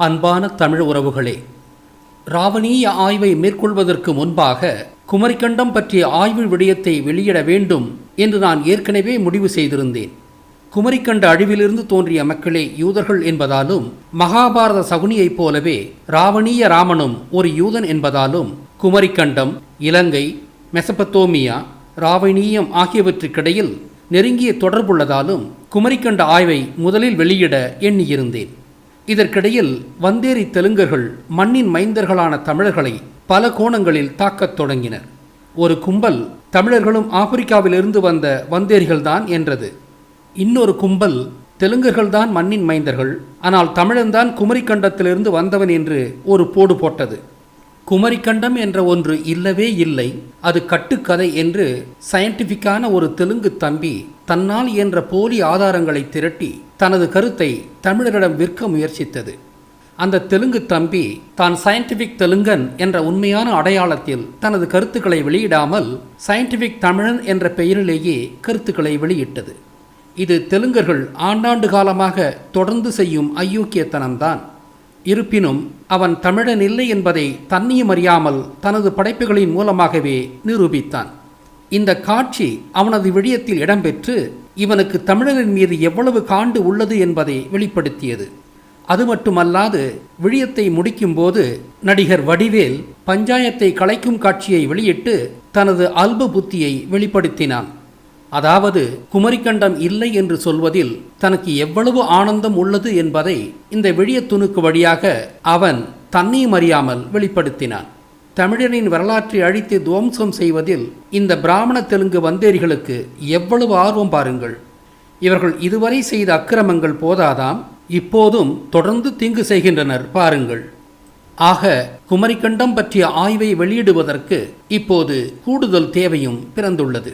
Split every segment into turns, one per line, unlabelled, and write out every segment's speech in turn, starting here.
அன்பான தமிழ் உறவுகளே, ராவணீய ஆய்வை மேற்கொள்வதற்கு முன்பாக குமரிக்கண்டம் பற்றிய ஆய்வு விடயத்தை வெளியிட வேண்டும் என்று நான் ஏற்கனவே முடிவு செய்திருந்தேன். குமரிக்கண்ட அழிவிலிருந்து தோன்றிய மக்களே யூதர்கள் என்பதாலும், மகாபாரத சகுனியைப் போலவே ராவணீய ராமனும் ஒரு யூதன் என்பதாலும், குமரிக்கண்டம், இலங்கை, மெசபத்தோமியா, ராவணீயம் ஆகியவற்றுக்கிடையில் நெருங்கிய தொடர்புள்ளதாலும் குமரிக்கண்ட ஆய்வை முதலில் வெளியிட எண்ணியிருந்தேன். இதற்கிடையில் வந்தேரி தெலுங்கர்கள் மண்ணின் மைந்தர்களான தமிழர்களை பல கோணங்களில் தாக்கத் தொடங்கினர். ஒரு கும்பல் தமிழர்களும் ஆப்பிரிக்காவிலிருந்து வந்த வந்தேரிகள்தான் என்றது. இன்னொரு கும்பல் தெலுங்கர்கள்தான் மண்ணின் மைந்தர்கள், ஆனால் தமிழன்தான் குமரிக்கண்டத்திலிருந்து வந்தவன் என்று ஒரு போடு போட்டது. குமரிக்கண்டம் என்ற ஒன்று இல்லவே இல்லை, அது கட்டுக்கதை என்று சயின்டிஃபிக்கான ஒரு தெலுங்கு தம்பி தன்னால் என்ற போலி ஆதாரங்களை திரட்டி தனது கருத்தை தமிழரிடம் விற்க முயற்சித்தது. அந்த தெலுங்கு தம்பி தான் சயின்டிஃபிக் தெலுங்கன் என்ற உண்மையான அடையாளத்தில் தனது கருத்துக்களை வெளியிடாமல் சயின்டிஃபிக் தமிழன் என்ற பெயரிலேயே கருத்துக்களை வெளியிட்டது. இது தெலுங்கர்கள் ஆண்டாண்டு காலமாக தொடர்ந்து செய்யும் அயோக்கியத்தனம்தான். இருப்பினும் அவன் தமிழன் இல்லை என்பதை தன்னியும் அறியாமல் தனது படைப்புகளின் மூலமாகவே நிரூபித்தான். இந்த காட்சி அவனது விடயத்தில் இடம்பெற்று இவனுக்கு தமிழரின் மீது எவ்வளவு காண்டு உள்ளது என்பதை வெளிப்படுத்தியது. அது மட்டுமல்லாது, விடயத்தை முடிக்கும்போது நடிகர் வடிவேல் பஞ்சாயத்தை கலைக்கும் காட்சியை வெளியிட்டு தனது அல்ப புத்தியை வெளிப்படுத்தினான். அதாவது, குமரிக்கண்டம் இல்லை என்று சொல்வதில் தனக்கு எவ்வளவு ஆனந்தம் உள்ளது என்பதை இந்த விழியத்துணுக்கு வழியாக அவன் தன்னையும் அறியாமல் வெளிப்படுத்தினான். தமிழரின் வரலாற்றை அழித்து துவம்சம் செய்வதில் இந்த பிராமண தெலுங்கு வந்தேரிகளுக்கு எவ்வளவு ஆர்வம் பாருங்கள். இவர்கள் இதுவரை செய்த அக்கிரமங்கள் போதாதாம், இப்போதும் தொடர்ந்து தீங்கு செய்கின்றனர் பாருங்கள். ஆக, குமரிக்கண்டம் பற்றிய ஆய்வை வெளியிடுவதற்கு இப்போது கூடுதல் தேவையும் பிறந்துள்ளது.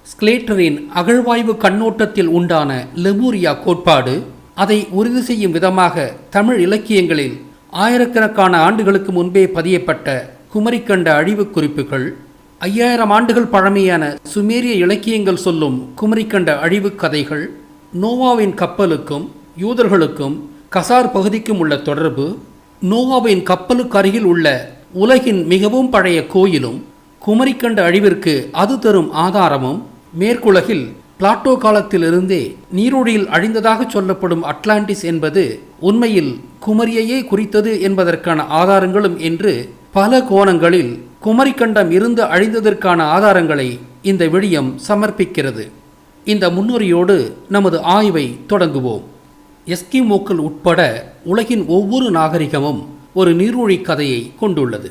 ஸ்லேட்டரின் அகழ்வாய்வு கண்ணோட்டத்தில் உண்டான லெமூரியா கோட்பாடு, அதை உறுதி செய்யும் விதமாக தமிழ் இலக்கியங்களில் ஆயிரக்கணக்கான ஆண்டுகளுக்கு முன்பே பதியப்பட்ட குமரிக்கண்ட அழிவு குறிப்புகள், 5000 ஆண்டுகள் பழமையான சுமேரிய இலக்கியங்கள் சொல்லும் குமரிக்கண்ட அழிவு கதைகள், நோவாவின் கப்பலுக்கும் யூதர்களுக்கும் கசார் பகுதிக்கும் உள்ள தொடர்பு, நோவாவின் கப்பலுக்கு அருகில் உள்ள உலகின் மிகவும் பழைய கோயிலும் குமரிக்கண்ட அழிவிற்கு அது தரும் ஆதாரமும், மேற்குலகில் பிளாட்டோ காலத்திலிருந்தே நீரோடியில் அழிந்ததாக சொல்லப்படும் அட்லாண்டிஸ் என்பது உண்மையில் குமரியையே குறித்தது என்பதற்கான ஆதாரங்களும் என்று பல கோணங்களில் குமரிக்கண்டம் இருந்து அழிந்ததற்கான ஆதாரங்களை இந்த விடயம் சமர்ப்பிக்கிறது. இந்த முன்னுரையோடு நமது ஆய்வை தொடங்குவோம். எஸ்கிமோக்கள் உட்பட உலகின் ஒவ்வொரு நாகரிகமும் ஒரு நீர்வழி கதையை கொண்டுள்ளது.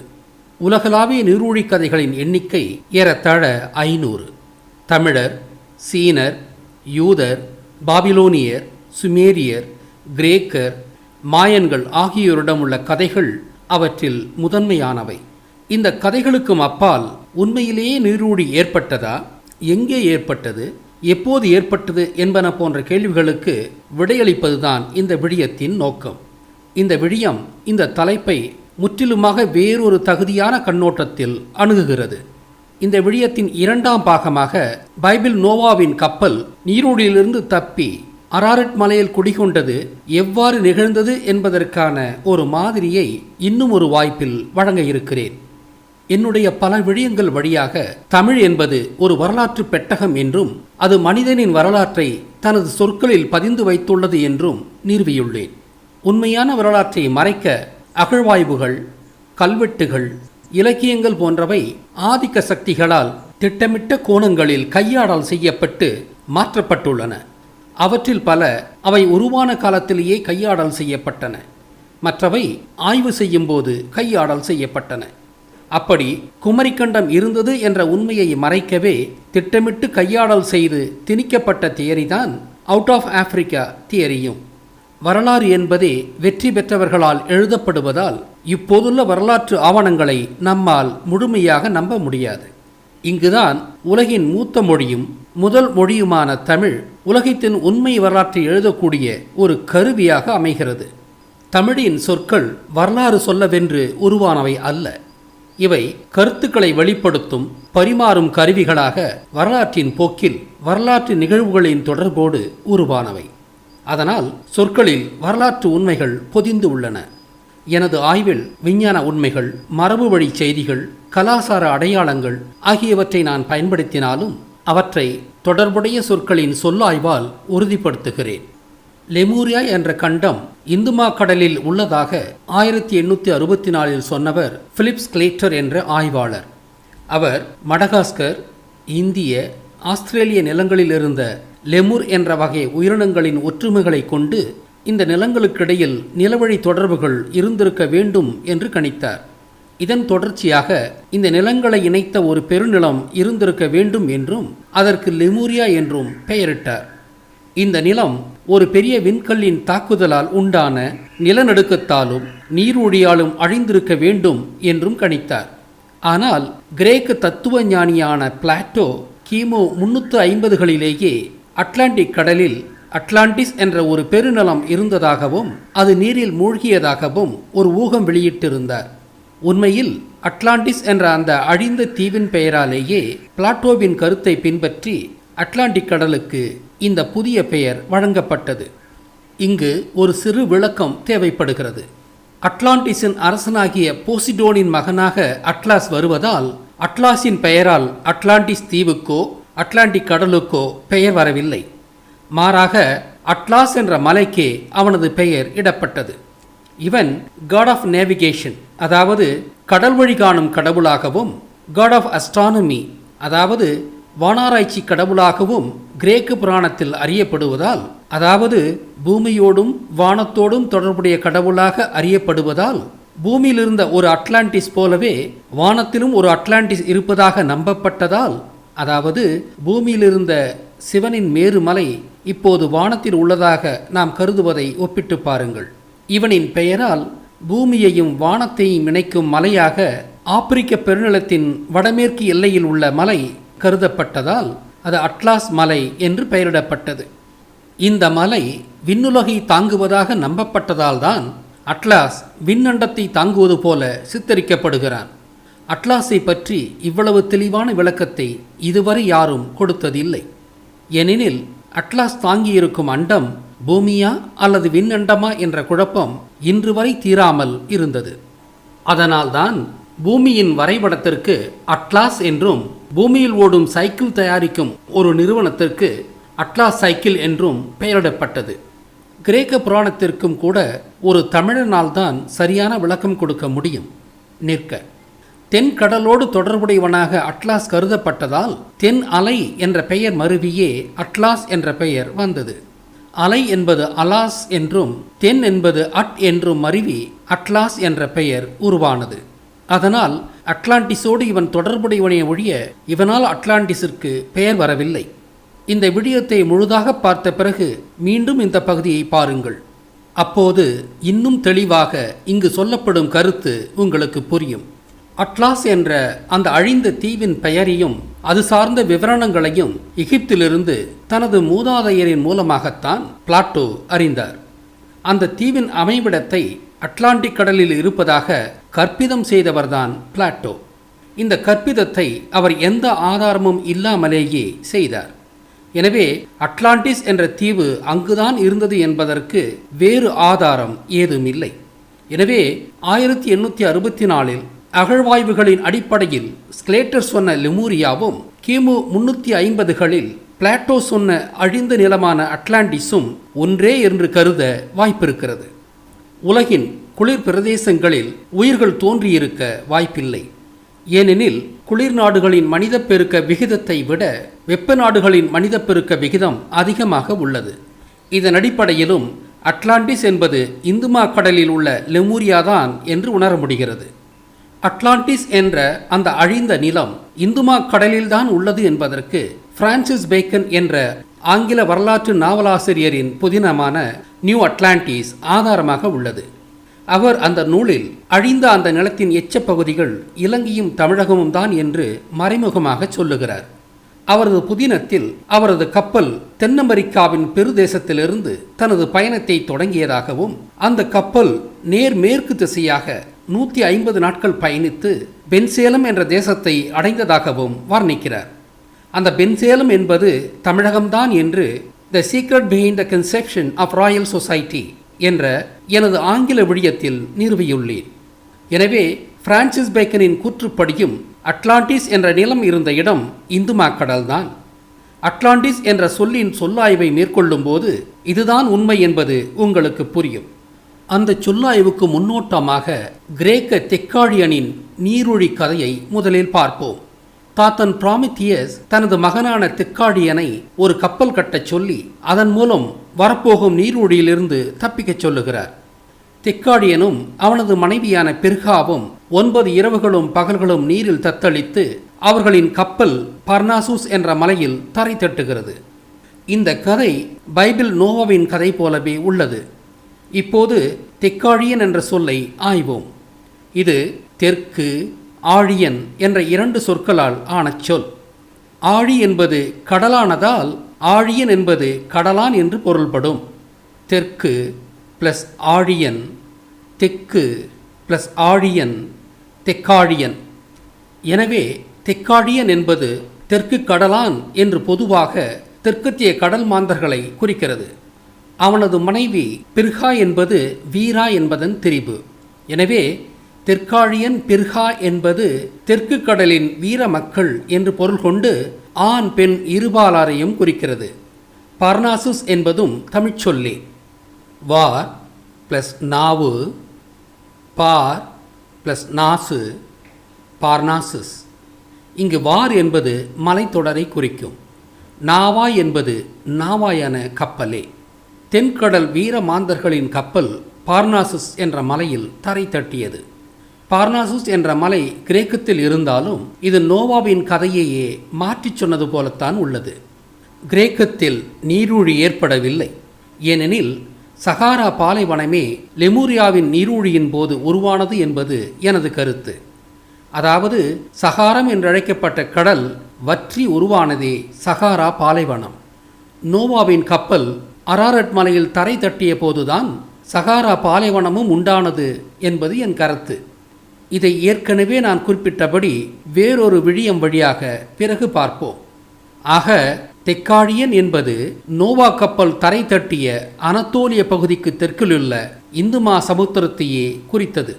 உலகளாவிய நீர்வழி கதைகளின் எண்ணிக்கை ஏறத்தாழ 500. தமிழர், சீனர், யூதர், பாபிலோனியர், சுமேரியர், கிரேக்கர், மாயன்கள் ஆகியோரிடம் உள்ள கதைகள் அவற்றில் முதன்மையானவை. இந்த கதைகளுக்கும் அப்பால் உண்மையிலேயே நீரூழி ஏற்பட்டதா, எங்கே ஏற்பட்டது, எப்போது ஏற்பட்டது என்பன போன்ற கேள்விகளுக்கு விடையளிப்பதுதான் இந்த விடயத்தின் நோக்கம். இந்த விடயம் இந்த தலைப்பை முற்றிலுமாக வேறொரு தகுதியான கண்ணோட்டத்தில் அணுகுகிறது. இந்த விடயத்தின் 2ஆம் பாகமாக பைபிள் நோவாவின் கப்பல் நீரோடியிலிருந்து தப்பி அராரட் மலையில் குடிகொண்டது எவ்வாறு நிகழ்ந்தது என்பதற்கான ஒரு மாதிரியை இன்னும் ஒரு வாய்ப்பில் வழங்க இருக்கிறேன். என்னுடைய பல விடயங்கள் வழியாக தமிழ் என்பது ஒரு வரலாற்று பெட்டகம் என்றும், அது மனிதனின் வரலாற்றை தனது சொற்களில் பதிந்து வைத்துள்ளது என்றும் நிறுவியுள்ளேன். உண்மையான வரலாற்றை மறைக்க அகழ்வாய்வுகள், கல்வெட்டுகள், இலக்கியங்கள் போன்றவை ஆதிக்க சக்திகளால் திட்டமிட்ட கோணங்களில் கையாடல் செய்யப்பட்டு மாற்றப்பட்டுள்ளன. அவற்றில் பல அவை உருவான காலத்திலேயே கையாடல் செய்யப்பட்டன, மற்றவை ஆய்வு செய்யும் போது கையாடல் செய்யப்பட்டன. அப்படி குமரிக்கண்டம் இருந்தது என்ற உண்மையை மறைக்கவே திட்டமிட்டு கையாடல் செய்து திணிக்கப்பட்ட தியரிதான் அவுட் ஆஃப் ஆப்பிரிக்கா தியரியும். வரலாறு என்பதே வெற்றி பெற்றவர்களால் எழுதப்படுவதால் இப்போதுள்ள வரலாற்று ஆவணங்களை நம்மால் முழுமையாக நம்ப முடியாது. இங்குதான் உலகின் மூத்த மொழியும் முதல் மொழியுமான தமிழ் உலகத்தின் உண்மை வரலாற்றை எழுதக்கூடிய ஒரு கருவியாக அமைகிறது. தமிழின் சொற்கள் வரலாறு சொல்லவென்று உருவானவை அல்ல. இவை கருத்துக்களை வெளிப்படுத்தும் பரிமாறும் கருவிகளாக வரலாற்றின் போக்கில் வரலாற்று நிகழ்வுகளின் தொடர்போடு உருவானவை. அதனால் சொற்களில் வரலாற்று உண்மைகள் பொதிந்து உள்ளன. எனது ஆய்வில் விஞ்ஞான உண்மைகள், மரபு வழி செய்திகள், கலாசார அடையாளங்கள் ஆகியவற்றை நான் பயன்படுத்தினாலும் அவற்றை தொடர்புடைய சொற்களின் சொல்லாய்வால் உறுதிப்படுத்துகிறேன். லெமூரியா என்ற கண்டம் இந்துமா கடலில் உள்ளதாக 1864 சொன்னவர் பிலிப் ஸ்லேட்டர் என்ற ஆய்வாளர். அவர் மடகாஸ்கர், இந்திய, ஆஸ்திரேலிய நிலங்களில் இருந்த லெமூர் என்ற வகை உயிரினங்களின் ஒற்றுமைகளை கொண்டு இந்த நிலங்களுக்கிடையில் நிலவழி தொடர்புகள் இருந்திருக்க வேண்டும் என்று கணித்தார். இதன் தொடர்ச்சியாக இந்த நிலங்களை இணைத்த ஒரு பெருநிலம் இருந்திருக்க வேண்டும் என்றும் அதற்கு லெமூரியா என்றும் பெயரிட்டார். இந்த நிலம் ஒரு பெரிய விண்கல்லின் தாக்குதலால் உண்டான நிலநடுக்கத்தாலும் நீரூழியாலும் அழிந்திருக்க வேண்டும் என்றும் கணித்தார். ஆனால் கிரேக்க தத்துவ ஞானியான பிளாட்டோ கிமு 350களிலேயே அட்லாண்டிக் கடலில் அட்லாண்டிஸ் என்ற ஒரு பெருநிலம் இருந்ததாகவும் அது நீரில் மூழ்கியதாகவும் ஒரு ஊகம் வெளியிட்டிருந்தார். உண்மையில் அட்லாண்டிஸ் என்ற அந்த அழிந்த தீவின் பெயராலேயே பிளாட்டோவின் கருத்தை பின்பற்றி அட்லாண்டிக் கடலுக்கு இந்த புதிய பெயர் வழங்கப்பட்டது. இங்கு ஒரு சிறு விளக்கம் தேவைப்படுகிறது. அட்லாண்டிஸின் அரசனாகிய போசிடோனின் மகனாக அட்லாஸ் வருவதால் அட்லாஸின் பெயரால் அட்லாண்டிஸ் தீவுக்கோ அட்லாண்டிக் கடலுக்கோ பெயர் வரவில்லை. மாறாக அட்லாஸ் என்ற மலைக்கே அவனது பெயர் இடப்பட்டது. இவன் காட் ஆஃப் நேவிகேஷன், அதாவது கடல் வழி காணும் கடவுளாகவும், காட் ஆஃப் அஸ்ட்ரானமி, அதாவது வானாராய்ச்சி கடவுளாகவும் கிரேக்க புராணத்தில் அறியப்படுவதால், அதாவது பூமியோடும் வானத்தோடும் தொடர்புடைய கடவுளாக அறியப்படுவதால், பூமியில் இருந்த ஒரு அட்லாண்டிஸ் போலவே வானத்திலும் ஒரு அட்லாண்டிஸ் இருப்பதாக நம்பப்பட்டதால், அதாவது பூமியில் இருந்த சிவனின் மேருமலை இப்போது வானத்தில் உள்ளதாக நாம் கருதுவதை ஒப்பிட்டு பாருங்கள். இவனின் பெயரால் பூமியையும் வானத்தையும் இணைக்கும் மலையாக ஆப்பிரிக்க பெருநிலத்தின் வடமேற்கு எல்லையில் உள்ள மலை கருதப்பட்டதால் அது அட்லாஸ் மலை என்று பெயரிடப்பட்டது. இந்த மலை விண்ணுலகை தாங்குவதாக நம்பப்பட்டதால் தான் அட்லாஸ் விண்ணண்டத்தை தாங்குவது போல சித்தரிக்கப்படுகிறான். அட்லாஸை பற்றி இவ்வளவு தெளிவான விளக்கத்தை இதுவரை யாரும் கொடுத்ததில்லை. ஏனெனில் அட்லாஸ் தாங்கியிருக்கும் அண்டம் பூமியா அல்லது விண்ணண்டமா என்ற குழப்பம் இன்று வரை தீராமல் இருந்தது. அதனால்தான் பூமியின் வரைபடத்திற்கு அட்லாஸ் என்றும், பூமியில் ஓடும் சைக்கிள் தயாரிக்கும் ஒரு நிறுவனத்திற்கு அட்லாஸ் சைக்கிள் என்றும் பெயரிடப்பட்டது. கிரேக்க புராணத்திற்கும் கூட ஒரு தமிழனால் தான் சரியான விளக்கம் கொடுக்க முடியும். நிற்க தென் கடலோடு தொடர்புடையவனாக அட்லாஸ் கருதப்பட்டதால் தென் அலை என்ற பெயர் மருவியே அட்லாஸ் என்ற பெயர் வந்தது. அலை என்பது அலாஸ் என்றும் தென் என்பது அட் என்றும் மருவி அட்லாஸ் என்ற பெயர் உருவானது. அதனால் அட்லாண்டிஸோடு இவன் தொடர்புடையவனே ஒழிய இவனால் அட்லாண்டிஸிற்கு பெயர் வரவில்லை. இந்த விடயத்தை முழுதாக பார்த்த பிறகு மீண்டும் இந்த பகுதியை பாருங்கள். அப்போது இன்னும் தெளிவாக இங்கு சொல்லப்படும் கருத்து உங்களுக்கு புரியும். அட்லாஸ் என்ற அந்த அழிந்த தீவின் பெயரையும் அது சார்ந்த விவரணங்களையும் எகிப்திலிருந்து தனது மூதாதையரின் மூலமாகத்தான் பிளாட்டோ அறிந்தார். அந்த தீவின் அமைவிடத்தை அட்லாண்டிக் கடலில் இருப்பதாக கற்பிதம் செய்தவர்தான் பிளாட்டோ. இந்த கற்பிதத்தை அவர் எந்த ஆதாரமும் இல்லாமலேயே செய்தார். எனவே அட்லாண்டிஸ் என்ற தீவு அங்குதான் இருந்தது என்பதற்கு வேறு ஆதாரம் ஏதுமில்லை. எனவே 1864 அகழ்வாய்வுகளின் அடிப்படையில் ஸ்லேட்டர் சொன்ன லெமூரியாவும் கிமு 350களில் பிளாட்டோ சொன்ன அழிந்த நிலமான அட்லாண்டிஸும் ஒன்றே என்று கருத வாய்ப்பிருக்கிறது. உலகின் குளிர் பிரதேசங்களில் உயிர்கள் தோன்றியிருக்க வாய்ப்பில்லை. ஏனெனில் குளிர் நாடுகளின் மனித பெருக்க விகிதத்தை விட வெப்ப நாடுகளின் மனித பெருக்க விகிதம் அதிகமாக உள்ளது. இதன் அடிப்படையிலும் அட்லாண்டிஸ் என்பது இந்துமா கடலில் உள்ள லெமூரியாதான் என்று உணர முடிகிறது. அட்லாண்டிஸ் என்ற அந்த அழிந்த நிலம் இந்துமா கடலில்தான் உள்ளது என்பதற்கு பிரான்சிஸ் பேக்கன் என்ற ஆங்கில வரலாற்று நாவலாசிரியரின் புதினமான நியூ அட்லாண்டிஸ் ஆதாரமாக உள்ளது. அவர் அந்த நூலில் அழிந்த அந்த நிலத்தின் எச்சப்பகுதிகள் இலங்கையும் தமிழகமும் தான் என்று மறைமுகமாக சொல்லுகிறார். அவரது புதினத்தில் அவரது கப்பல் தென் அமெரிக்காவின் பெருதேசத்திலிருந்து தனது பயணத்தை தொடங்கியதாகவும் அந்த கப்பல் நேர் மேற்கு திசையாக 150 நாட்கள் பயணித்து பென்சேலம் என்ற தேசத்தை அடைந்ததாகவும் வர்ணிக்கிறார். அந்த பென்சேலம் என்பது தமிழகம்தான் என்று the secret behind the conception of Royal Society என்ற எனது ஆங்கில விடயத்தில் நிறுவியுள்ளேன். எனவே பிரான்சிஸ் பேக்கனின் கூற்றுப்படியும் அட்லாண்டிஸ் என்ற நிலம் இருந்த இடம் இந்து மாக்கடல்தான். அட்லாண்டிஸ் என்ற சொல்லின் சொல்லாய்வை மேற்கொள்ளும் போது இதுதான் உண்மை என்பது உங்களுக்கு புரியும். அந்த சொல்லாய்வுக்கு முன்னோட்டமாக கிரேக்க தெக்காழியனின் நீரொழி கதையை முதலில் பார்ப்போம். தாத்தன் பிராமித்தியஸ் தனது மகனான தெக்காழியனை ஒரு கப்பல் கட்டச் சொல்லி அதன் மூலம் வரப்போகும் நீரொழியிலிருந்து தப்பிக்கச் சொல்லுகிறார். தெக்காழியனும் அவனது மனைவியான பெர்காவும் 9 இரவுகளும் பகல்களும் நீரில் தத்தளித்து அவர்களின் கப்பல் பர்னாசூஸ் என்ற மலையில் தரை தட்டுகிறது. இந்த கதை பைபிள் நோவாவின் கதை போலவே உள்ளது. இப்போது தெக்காழியன் என்ற சொல்லை ஆய்வோம். இது தெற்கு, ஆழியன் என்ற 2 சொற்களால் ஆன சொல். ஆழி என்பது கடலானதால் ஆழியன் என்பது கடலான் என்று பொருள்படும். தெற்கு பிளஸ் ஆழியன், தெற்கு பிளஸ் ஆழியன், தெக்காழியன். எனவே தெக்காழியன் என்பது தெற்கு கடலான் என்று பொதுவாக தெற்கத்திய கடல் மாந்தர்களை குறிக்கிறது. அவனது மனைவி பிர்கா என்பது வீரா என்பதன் திரிபு. எனவே தெற்காழியன் பிர்கா என்பது தெற்கு கடலின் வீர மக்கள் என்று பொருள் கொண்டு ஆண் பெண் இருபாலாரையும் குறிக்கிறது. பர்னாசுஸ் என்பதும் தமிழ்ச்சொல்லே. வார் பிளஸ் நாவு, பார் பிளஸ் நாசு, பார்னாசுஸ். இங்கு வார் என்பது மலைத்தொடரை குறிக்கும். நாவாய் என்பது நாவாயான கப்பலே. தென்கடல் வீர மாந்தர்களின் கப்பல் பார்னாசுஸ் என்ற மலையில் தரை தட்டியது. பார்னாசுஸ் என்ற மலை கிரேக்கத்தில் இருந்தாலும் இது நோவாவின் கதையையே மாற்றிச் சொன்னது போலத்தான் உள்ளது. கிரேக்கத்தில் நீரூழி ஏற்படவில்லை. ஏனெனில் சகாரா பாலைவனமே லெமூரியாவின் நீரூழியின் போது உருவானது என்பது எனது கருத்து. அதாவது சகாரம் என்றழைக்கப்பட்ட கடல் வற்றி உருவானதே சகாரா பாலைவனம். நோவாவின் கப்பல் அராரட் மலையில் தரை தட்டிய போதுதான் சகாரா பாலைவனமும் உண்டானது என்பது என் கருத்து. இதை ஏற்கனவே நான் குறிப்பிட்டபடி வேறொரு விழியம் வழியாக பிறகு பார்ப்போம். ஆக தெக்காழியன் என்பது நோவா கப்பல் தரை தட்டிய அனத்தோலிய பகுதிக்கு தெற்கிலுள்ள இந்து சமுத்திரத்தையே குறித்தது.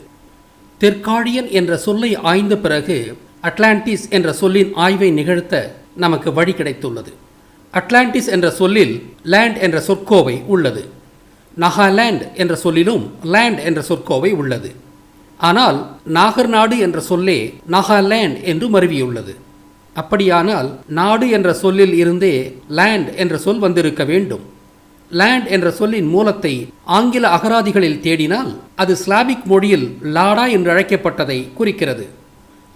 தெற்காழியன் என்ற சொல்லை ஆய்ந்த பிறகு அட்லாண்டிஸ் என்ற சொல்லின் ஆய்வை நிகழ்த்த நமக்கு வழி கிடைத்துள்ளது. அட்லாண்டிஸ் என்ற சொல்லில் லேண்ட் என்ற சொற்கோவை உள்ளது. நாகாலேண்ட் என்ற சொல்லிலும் லேண்ட் என்ற சொற்கோவை உள்ளது. ஆனால் நாகர் நாடு என்ற சொல்லே நாகாலேண்ட் என்று மருவியுள்ளது. அப்படியானால் நாடு என்ற சொல்லில் இருந்தே லேண்ட் என்ற சொல் வந்திருக்க வேண்டும். லேண்ட் என்ற சொல்லின் மூலத்தை ஆங்கில அகராதிகளில் தேடினால் அது ஸ்லாவிக் மொழியில் லாடா என்று அழைக்கப்பட்டதை குறிக்கிறது.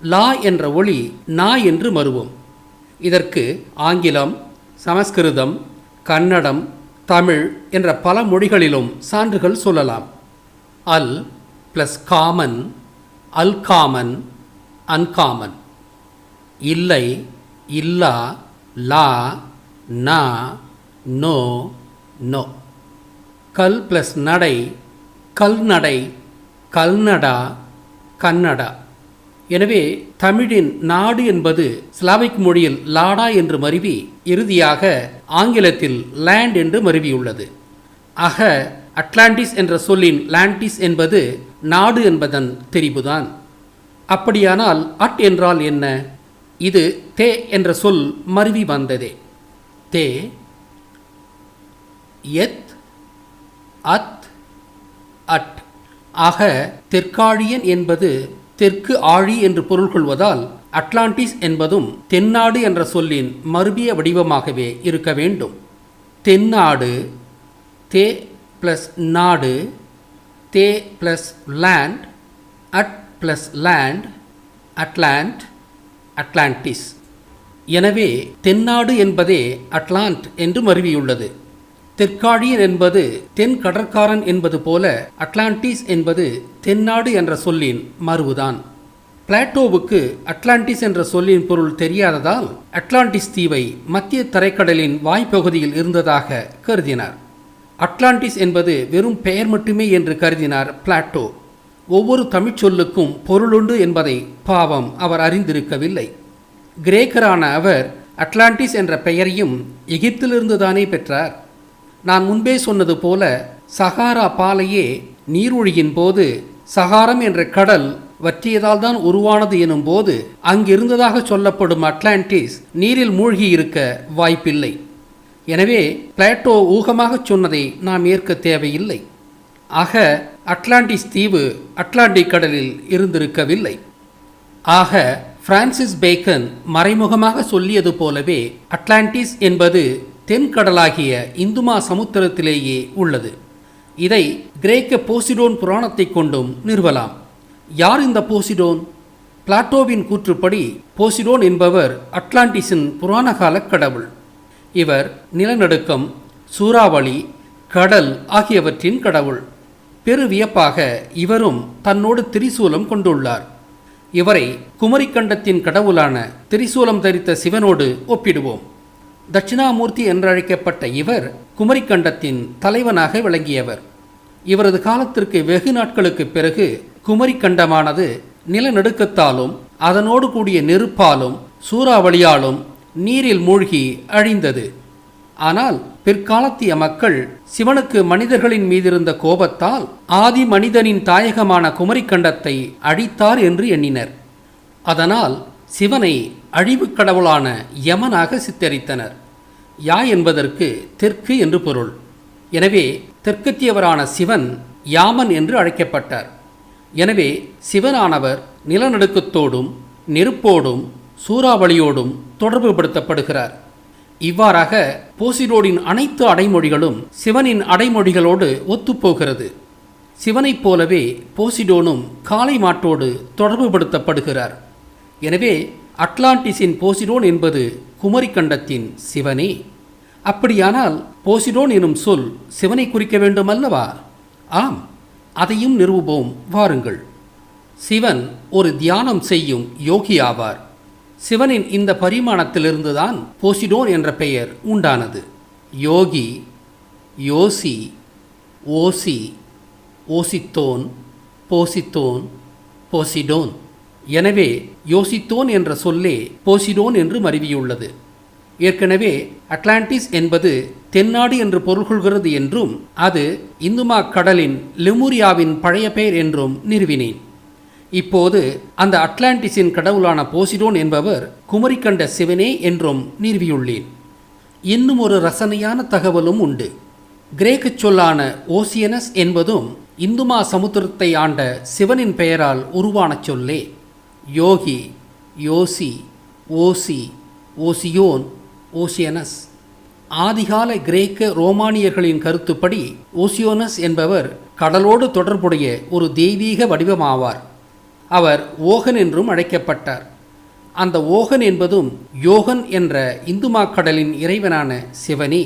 லா என்ற ஒளி நா என்று மருவும். இதற்கு ஆங்கிலம், சமஸ்கிருதம், கன்னடம், தமிழ் என்ற பல மொழிகளிலும் சான்றுகள் சொல்லலாம். அல் பிளஸ் காமன், அல்காமன், அன்காமன். இல்லை, இல்லா, லா, நா, நோ, நோ. கல் பிளஸ் நடை, கல்நடை, கல்நடா, கன்னடா. எனவே தமிழின் நாடு என்பது ஸ்லாவிக் மொழியில் லாடா என்று மருவி இறுதியாக ஆங்கிலத்தில் லேண்ட் என்று மருவியுள்ளது. ஆக அட்லாண்டிஸ் என்ற சொல்லின் லாண்டிஸ் என்பது நாடு என்பதன் தெரிவுதான். அப்படியானால் அட் என்றால் என்ன? இது தே என்ற சொல் மருவி வந்ததே. தே, எத், அத், அட். ஆக தெற்காழியன் என்பது தெற்கு ஆழி என்று பொருள் கொள்வதால் அட்லாண்டிஸ் என்பதும் தென்னாடு என்ற சொல்லின் மருவிய வடிவமாகவே இருக்க வேண்டும். தென்னாடு, தே பிளஸ் நாடு, தே பிளஸ் லேண்ட், அட் பிளஸ் லேண்ட், அட்லாண்ட், அட்லாண்டிஸ். எனவே தென்னாடு என்பதே அட்லாண்ட் என்று மருவியுள்ளது. தெற்காழியன் என்பது தென் கடற்காரன் என்பது போல அட்லாண்டிஸ் என்பது தென்னாடு என்ற சொல்லின் மருவுதான். பிளாட்டோவுக்கு அட்லாண்டிஸ் என்ற சொல்லின் பொருள் தெரியாததால் அட்லாண்டிஸ் தீவை மத்திய தரைக்கடலின் வாய்ப்பகுதியில் இருந்ததாக கருதினார். அட்லாண்டிஸ் என்பது வெறும் பெயர் மட்டுமே என்று கருதினார் பிளாட்டோ. ஒவ்வொரு தமிழ்ச் சொல்லுக்கும் பொருளுண்டு என்பதை பாவம் அவர் அறிந்திருக்கவில்லை. கிரேக்கரான அவர் அட்லாண்டிஸ் என்ற பெயரையும் எகிப்திலிருந்து தானே பெற்றார். நான் முன்பே சொன்னது போல சகாரா பாலையே நீரொழியின் போது சகாரம் என்ற கடல் வற்றியதால் தான் உருவானது எனும் போது அங்கிருந்ததாக சொல்லப்படும் அட்லாண்டிஸ் நீரில் மூழ்கி இருக்க வாய்ப்பில்லை. எனவே பிளாட்டோ ஊகமாக சொன்னதை நாம் ஏற்க தேவையில்லை. ஆக அட்லாண்டிஸ் தீவு அட்லாண்டிக் கடலில் இருந்திருக்கவில்லை. ஆக பிரான்சிஸ் பேக்கன் மறைமுகமாக சொல்லியது போலவே அட்லாண்டிஸ் என்பது தென்கடலாகிய இந்துமா சமுத்திரத்திலேயே உள்ளது. இதை கிரேக்க போசிடோன் புராணத்தை கொண்டும் நிறுவலாம். யார் இந்த போசிடோன்? பிளாட்டோவின் கூற்றுப்படி போசிடோன் என்பவர் அட்லாண்டிஸின் புராணகால கடவுள். இவர் நிலநடுக்கம், சூறாவளி, கடல் ஆகியவற்றின் கடவுள். பெரு வியப்பாக இவரும் தன்னோடு திரிசூலம் கொண்டுள்ளார். இவரை குமரிக்கண்டத்தின் கடவுளான திரிசூலம் தரித்த சிவனோடு ஒப்பிடுவோம். தட்சிணாமூர்த்தி என்றழைக்கப்பட்ட இவர் குமரிக்கண்டத்தின் தலைவனாக விளங்கியவர். இவரது காலத்திற்கு வெகு நாட்களுக்கு பிறகு குமரிக்கண்டமானது நிலநடுக்கத்தாலும் அதனோடு கூடிய நெருப்பாலும் சூறாவளியாலும் நீரில் மூழ்கி அழிந்தது. ஆனால் பிற்காலத்திய மக்கள் சிவனுக்கு மனிதர்களின் மீதிருந்த கோபத்தால் ஆதி மனிதனின் தாயகமான குமரிக்கண்டத்தை அழித்தார் என்று எண்ணினர். அதனால் சிவனை அழிவுக் கடவுளான யமனாக சித்தரித்தனர். யா என்பதற்கு தெற்கு என்று பொருள். எனவே தெற்கத்தியவரான சிவன் யாமன் என்று அழைக்கப்பட்டார். எனவே சிவனானவர் நிலநடுக்கத்தோடும் நெருப்போடும் சூறாவளியோடும் தொடர்புபடுத்தப்படுகிறார். இவ்வாறாக போசிடோனின் அனைத்து அடைமொழிகளும் சிவனின் அடைமொழிகளோடு ஒத்துப்போகிறது. சிவனைப் போலவே போசிடோனும் காளை மாட்டோடு தொடர்புபடுத்தப்படுகிறார். எனவே அட்லாண்டிஸின் போசிடோன் என்பது குமரிக்கண்டத்தின் சிவனே. அப்படியானால் போசிடோன் எனும் சொல் சிவனை குறிக்க வேண்டுமல்லவா? ஆம், அதையும் நிறுவுவோம் வாருங்கள். சிவன் ஒரு தியானம் செய்யும் யோகி ஆவார். சிவனின் இந்த பரிமாணத்திலிருந்துதான் போசிடோன் என்ற பெயர் உண்டானது. யோகி, யோசி, ஓசி, ஓசித்தோன், போசித்தோன், போசிடோன். எனவே யோசித்தோன் என்ற சொல்லே போசிடோன் என்று மருவியுள்ளது. ஏற்கனவே அட்லாண்டிஸ் என்பது தென்னாடு என்று பொருள் கொள்கிறது என்றும் அது இந்துமா கடலின் லெமூரியாவின் பழைய பெயர் என்றும் நிறுவினேன். இப்போது அந்த அட்லாண்டிஸின் கடவுளான போசிடோன் என்பவர் குமரிக்கண்ட சிவனே என்றும் நிறுவியுள்ளேன். இன்னும் ஒரு ரசனையான தகவலும் உண்டு. கிரேக்க சொல்லான ஓசியனஸ் என்பதும் இந்துமா சமுத்திரத்தை ஆண்ட சிவனின் பெயரால் உருவான சொல்லே. யோகி, யோசி, ஓசி, ஓசியோன், ஓசியனஸ். ஆதிகால கிரேக்க ரோமானியர்களின் கருத்துப்படி ஓசியோனஸ் என்பவர் கடலோடு தொடர்புடைய ஒரு தெய்வீக வடிவமாவார். அவர் ஓகன் என்றும் அழைக்கப்பட்டார். அந்த ஓகன் என்பதும் யோகன் என்ற இந்துமா கடலின் இறைவனான சிவனே.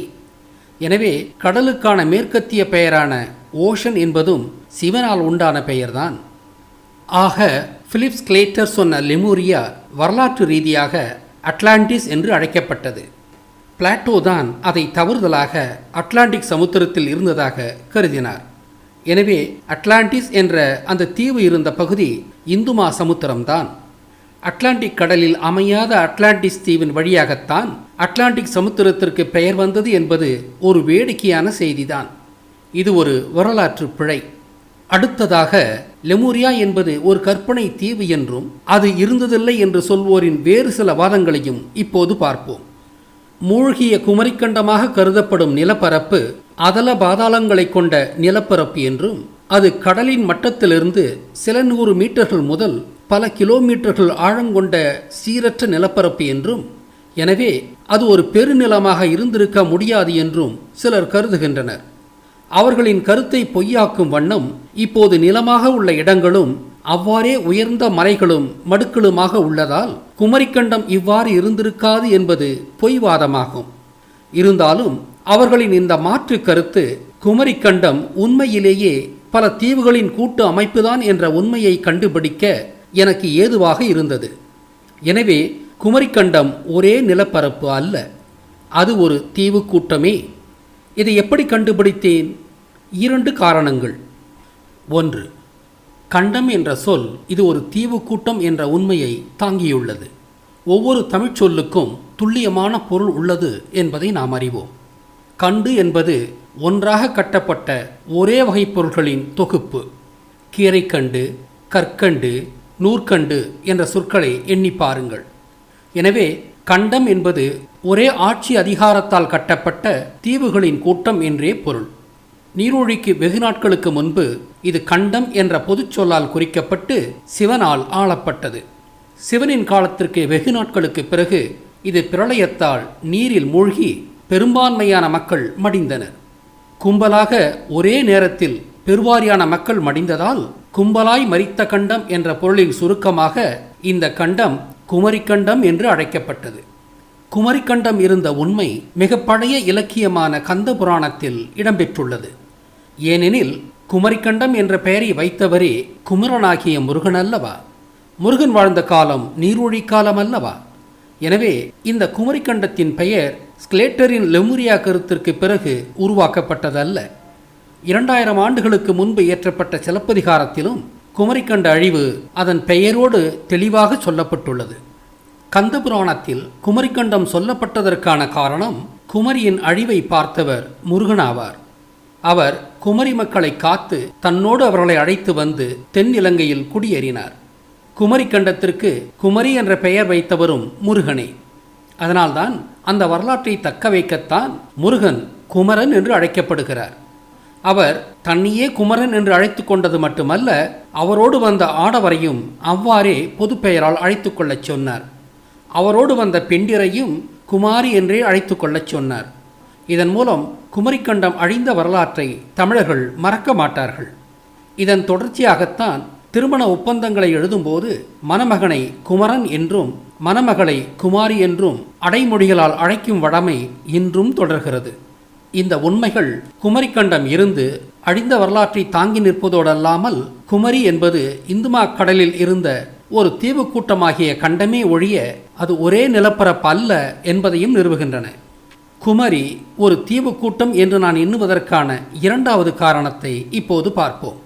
எனவே கடலுக்கான மேற்கத்திய பெயரான ஓஷன் என்பதும் சிவனால் உண்டான பெயர்தான். ஆக பிலிப்ஸ் கிளேட்டர் சொன்ன லெமூரியா வரலாற்று ரீதியாக அட்லாண்டிஸ் என்று அழைக்கப்பட்டது. பிளாட்டோ தான் அதை தவறுதலாக அட்லாண்டிக் சமுத்திரத்தில் இருந்ததாக கருதினார். எனவே அட்லாண்டிஸ் என்ற அந்த தீவு இருந்த பகுதி இந்துமா சமுத்திரம்தான். அட்லாண்டிக் கடலில் அமையாத அட்லாண்டிஸ் தீவின் வழியாகத்தான் அட்லாண்டிக் சமுத்திரத்திற்கு பெயர் வந்தது என்பது ஒரு வேடிக்கையான செய்திதான். இது ஒரு வரலாற்று பிழை. அடுத்ததாக லெமூரியா என்பது ஒரு கற்பனை தீவு என்றும் அது இருந்ததில்லை என்று சொல்வோரின் வேறு சில வாதங்களையும் இப்போது பார்ப்போம். மூழ்கிய குமரிக்கண்டமாக கருதப்படும் நிலப்பரப்பு அதல பாதாளங்களை கொண்ட நிலப்பரப்பு என்றும் அது கடலின் மட்டத்திலிருந்து சில 100 மீட்டர்கள் முதல் பல கிலோமீட்டர்கள் ஆழங்கொண்ட சீரற்ற நிலப்பரப்பு என்றும், எனவே அது ஒரு பெருநிலமாக இருந்திருக்க முடியாது என்றும் சிலர் கருதுகின்றனர். அவர்களின் கருத்தை பொய்யாக்கும் வண்ணம் இப்போது நிலமாக உள்ள இடங்களும் அவ்வாறே உயர்ந்த மலைகளும் மடுக்களுமாக உள்ளதால் குமரிக்கண்டம் இவ்வாறு இருந்திருக்காது என்பது பொய்வாதமாகும். இருந்தாலும் அவர்களின் இந்த மாற்று கருத்து குமரிக்கண்டம் உண்மையிலேயே பல தீவுகளின் கூட்டு அமைப்புதான் என்ற உண்மையை கண்டுபிடிக்க எனக்கு ஏதுவாக இருந்தது. எனவே குமரிக்கண்டம் ஒரே நிலப்பரப்பு அல்ல, அது ஒரு தீவு கூட்டமே. இதை எப்படி கண்டுபிடித்தேன்? 2 காரணங்கள். 1. கண்டம் என்ற சொல் இது ஒரு தீவு கூட்டம் என்ற உண்மையை தாங்கியுள்ளது. ஒவ்வொரு தமிழ்ச் சொல்லுக்கும் துல்லியமான பொருள் உள்ளது என்பதை நாம் அறிவோம். கண்டு என்பது ஒன்றாக கட்டப்பட்ட ஒரே வகை பொருள்களின் தொகுப்பு. கீரைக்கண்டு, கற்கண்டு, நூற்கண்டு என்ற சொற்களை எண்ணி பாருங்கள். எனவே கண்டம் என்பது ஒரே ஆட்சி அதிகாரத்தால் கட்டப்பட்ட தீவுகளின் கூட்டம் என்றே பொருள். நீரூழிக்கு வெகு நாட்களுக்கு முன்பு இது கண்டம் என்ற பொதுச் சொல்லால் குறிக்கப்பட்டு சிவனால் ஆளப்பட்டது. சிவனின் காலத்திற்கு வெகு நாட்களுக்கு பிறகு இது பிரளயத்தால் நீரில் மூழ்கி பெரும்பான்மையான மக்கள் மடிந்தனர். கும்பலாக ஒரே நேரத்தில் பெருவாரியான மக்கள் மடிந்ததால் கும்பலாய் மரித்த கண்டம் என்ற பொருளின் சுருக்கமாக இந்த கண்டம் குமரிக்கண்டம் என்று அழைக்கப்பட்டது. குமரிக்கண்டம் இருந்த உண்மை மிக பழைய இலக்கியமான கந்த புராணத்தில் இடம்பெற்றுள்ளது. ஏனெனில் குமரிக்கண்டம் என்ற பெயரை வைத்தவரே குமரனாகிய முருகன் அல்லவா? முருகன் வாழ்ந்த காலம் நீரூழி காலம் அல்லவா? எனவே இந்த குமரிக்கண்டத்தின் பெயர் ஸ்லேட்டரின் லெமுரியா கருத்திற்கு பிறகு உருவாக்கப்பட்டதல்ல. 2000 ஆண்டுகளுக்கு முன்பு இயற்றப்பட்ட சிலப்பதிகாரத்திலும் குமரிக்கண்ட அழிவு அதன் பெயரோடு தெளிவாக சொல்லப்பட்டுள்ளது. கந்த புராணத்தில் குமரிக்கண்டம் சொல்லப்பட்டதற்கான காரணம் குமரியின் அழிவை பார்த்தவர் முருகனாவார். அவர் குமரி மக்களை காத்து தன்னோடு அவர்களை அழைத்து வந்து தென் இலங்கையில் குடியேறினார். குமரிக்கண்டத்திற்கு குமரி என்ற பெயர் வைத்தவரும் முருகனே. அதனால்தான் அந்த வரலாற்றை தக்க வைக்கத்தான் முருகன் குமரன் என்று அழைக்கப்படுகிறார். அவர் தன்னையே குமரன் என்று அழைத்து கொண்டது மட்டுமல்ல, அவரோடு வந்த ஆடவரையும் அவ்வாறே பொது பெயரால் அழைத்து கொள்ளச் சொன்னார். அவரோடு வந்த பெண்டிரையும் குமாரி என்றே அழைத்து கொள்ளச் சொன்னார். இதன் மூலம் குமரிக்கண்டம் அழிந்த வரலாற்றை தமிழர்கள் மறக்க மாட்டார்கள். இதன் தொடர்ச்சியாகத்தான் திருமண ஒப்பந்தங்களை எழுதும்போது மணமகனை குமரன் என்றும் மணமகளை குமாரி என்றும் அடைமொழிகளால் அழைக்கும் வழமை இன்றும் தொடர்கிறது. இந்த உண்மைகள் குமரிக்கண்டம் இருந்து அழிந்த வரலாற்றை தாங்கி நிற்பதோடல்லாமல் குமரி என்பது இந்துமா கடலில் இருந்த ஒரு தீவு கூட்டமாகிய கண்டமே ஒழிய அது ஒரே நிலப்பரப்பு அல்ல என்பதையும் நிறுவுகின்றன. குமரி ஒரு தீவு கூட்டம் என்று நான் எண்ணுவதற்கான இரண்டாவது காரணத்தை இப்போது பார்ப்போம்.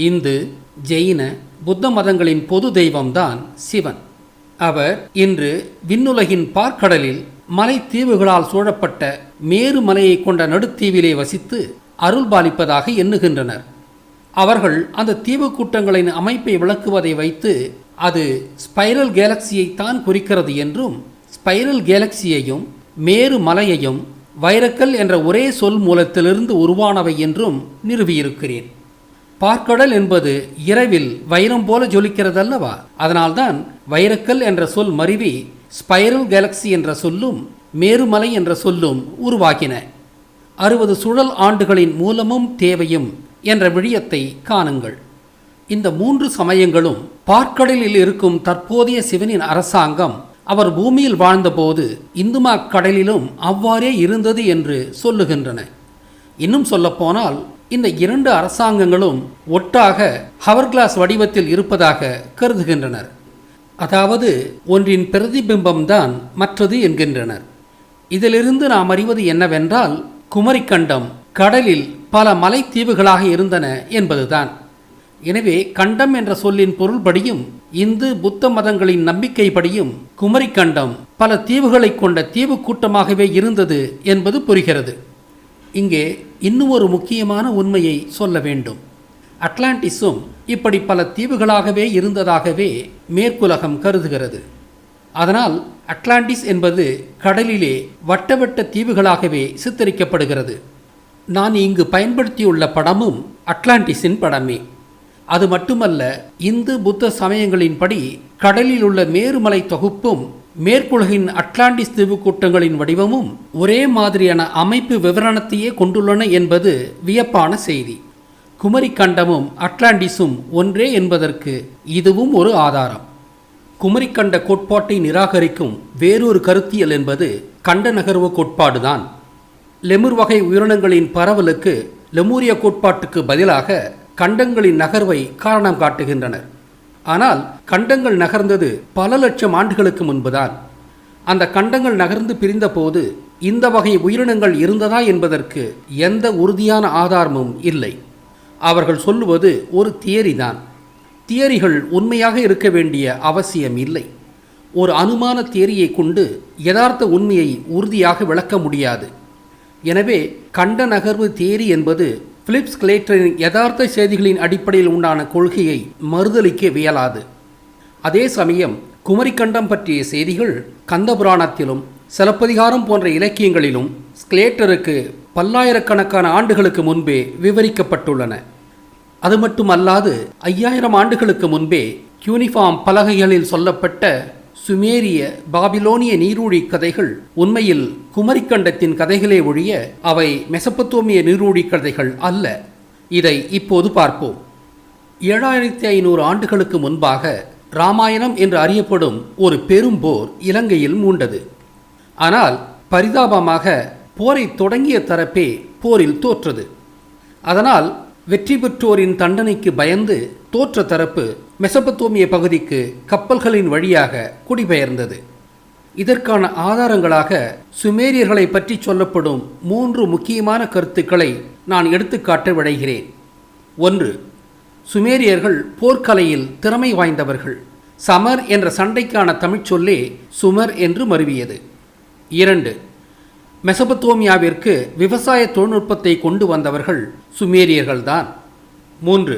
இந்து, ஜெயின, புத்த மதங்களின் பொது தெய்வம்தான் சிவன். அவர் இன்று விண்ணுலகின் பார்க்கடலில் மலை தீவுகளால் சூழப்பட்ட மேரு மலையை கொண்ட நடுத்தீவிலே வசித்து அருள் பாலிப்பதாக எண்ணுகின்றனர். அவர்கள் அந்த தீவு கூட்டங்களின் அமைப்பை விளக்குவதை வைத்து அது ஸ்பைரல் கேலக்சியைத்தான் குறிக்கிறது என்றும், ஸ்பைரல் கேலக்சியையும் மேரு மலையையும் வைரக்கல் என்ற ஒரே சொல் மூலத்திலிருந்து உருவானவை என்றும் நிறுவியிருக்கிறேன். பார்க்கடல் என்பது இரவில் வைரம் போல ஜொலிக்கிறதல்லவா? அதனால்தான் வைரக்கல் என்ற சொல் மருவி ஸ்பைரல் கேலக்சி என்ற சொல்லும் மேருமலை என்ற சொல்லும் உருவாகின. 60 சுழல் ஆண்டுகளின் மூலமும் தேவையும் என்ற விழியத்தை காணுங்கள். இந்த 3 சமயங்களும் பார்க்கடலில் இருக்கும் தற்போதைய சிவனின் அரசாங்கம் அவர் பூமியில் வாழ்ந்தபோது இந்துமா கடலிலும் அவ்வாறே இருந்தது என்று சொல்லுகின்றன. இன்னும் சொல்லப்போனால் இந்த 2 அரசாங்கங்களும் ஒட்டாக ஹவர்கிளாஸ் வடிவத்தில் இருப்பதாக கருதுகின்றனர். அதாவது ஒன்றின் பிரதிபிம்பம்தான் மற்றது என்கின்றனர். இதிலிருந்து நாம் அறிவது என்னவென்றால் குமரிக்கண்டம் கடலில் பல மலைத்தீவுகளாக இருந்தன என்பதுதான். எனவே கண்டம் என்ற சொல்லின் பொருள்படியும் இந்து புத்த மதங்களின் நம்பிக்கைப்படியும் குமரிக்கண்டம் பல தீவுகளை கொண்ட தீவு கூட்டமாகவே இருந்தது என்பது புரிகிறது. இங்கே இன்னும் ஒரு முக்கியமான உண்மையை சொல்ல வேண்டும். அட்லாண்டிஸும் இப்படி பல தீவுகளாகவே இருந்ததாகவே மேற்குலகம் கருதுகிறது. அதனால் அட்லாண்டிஸ் என்பது கடலிலே வட்டவட்ட தீவுகளாகவே சித்தரிக்கப்படுகிறது. நான் இங்கு பயன்படுத்தியுள்ள படமும் அட்லாண்டிஸின் படமே. அது மட்டுமல்ல, இந்து புத்த சமயங்களின்படி கடலில் உள்ள மேருமலை தொகுப்பும் மேற்குலகின் அட்லாண்டிஸ் தீவு கூட்டங்களின் வடிவமும் ஒரே மாதிரியான அமைப்பு விவரணத்தையே கொண்டுள்ளன என்பது வியப்பான செய்தி. குமரிக்கண்டமும் அட்லாண்டிஸும் ஒன்றே என்பதற்கு இதுவும் ஒரு ஆதாரம். குமரிக்கண்ட கோட்பாட்டை நிராகரிக்கும் வேறொரு கருத்தியல் என்பது கண்ட நகர்வு கோட்பாடுதான். லெமுர் வகை உயிரினங்களின் பரவலுக்கு லெமூரிய கோட்பாட்டுக்கு பதிலாக கண்டங்களின் நகர்வை காரணம் காட்டுகின்றனர். ஆனால் கண்டங்கள் நகர்ந்தது பல லட்சம் ஆண்டுகளுக்கு முன்புதான். அந்த கண்டங்கள் நகர்ந்து பிரிந்தபோது இந்த வகை உயிரினங்கள் இருந்ததா என்பதற்கு எந்த உறுதியான ஆதாரமும் இல்லை. அவர்கள் சொல்லுவது ஒரு தியரி தான். தியரிகள் உண்மையாக இருக்க வேண்டிய அவசியம் இல்லை. ஒரு அனுமான தியரியை கொண்டு யதார்த்த உண்மையை உறுதியாக விளக்க முடியாது. எனவே கண்ட நகர்வு தியரி என்பது பிலிப் ஸ்லேட்டரின் யதார்த்த செய்திகளின் அடிப்படையில் உண்டான கொள்கையை மறுதலிக்க வியலாது. அதே சமயம் குமரிக்கண்டம் பற்றிய செய்திகள் கந்தபுராணத்திலும் சிலப்பதிகாரம் போன்ற இலக்கியங்களிலும் ஸ்லேட்டருக்கு பல்லாயிரக்கணக்கான ஆண்டுகளுக்கு முன்பே விவரிக்கப்பட்டுள்ளன. அது மட்டுமல்லாது 5000 ஆண்டுகளுக்கு முன்பே யூனிஃபார்ம் பலகைகளில் சொல்லப்பட்ட சுமேரிய பாபிலோனிய நீரூழி கதைகள் உண்மையில் குமரிக்கண்டத்தின் கதைகளே ஒழிய அவை மெசபத்தோமிய நீரூழி கதைகள் அல்ல. இதை இப்போது பார்ப்போம். 7500 ஆண்டுகளுக்கு முன்பாக இராமாயணம் என்று அறியப்படும் ஒரு பெரும் போர் இலங்கையில் மூண்டது. ஆனால் பரிதாபமாக போரை தொடங்கிய தரப்பே போரில் தோற்றது. அதனால் வெற்றி பெற்றோரின் தண்டனைக்கு பயந்து தோற்ற தரப்பு மெசபத்தோமிய பகுதிக்கு கப்பல்களின் வழியாக குடிபெயர்ந்தது. இதற்கான ஆதாரங்களாக சுமேரியர்களை பற்றி சொல்லப்படும் 3 முக்கியமான கருத்துக்களை நான் எடுத்துக்காட்ட விழைகிறேன். 1. சுமேரியர்கள் போர்க்கலையில் திறமை வாய்ந்தவர்கள். சமர் என்ற சண்டைக்கான தமிழ்ச் சொல்லே சுமர் என்று மருவியது. 2. மெசபத்தோமியாவிற்கு விவசாய தொழில்நுட்பத்தை கொண்டு வந்தவர்கள் சுமேரியர்கள்தான். 3.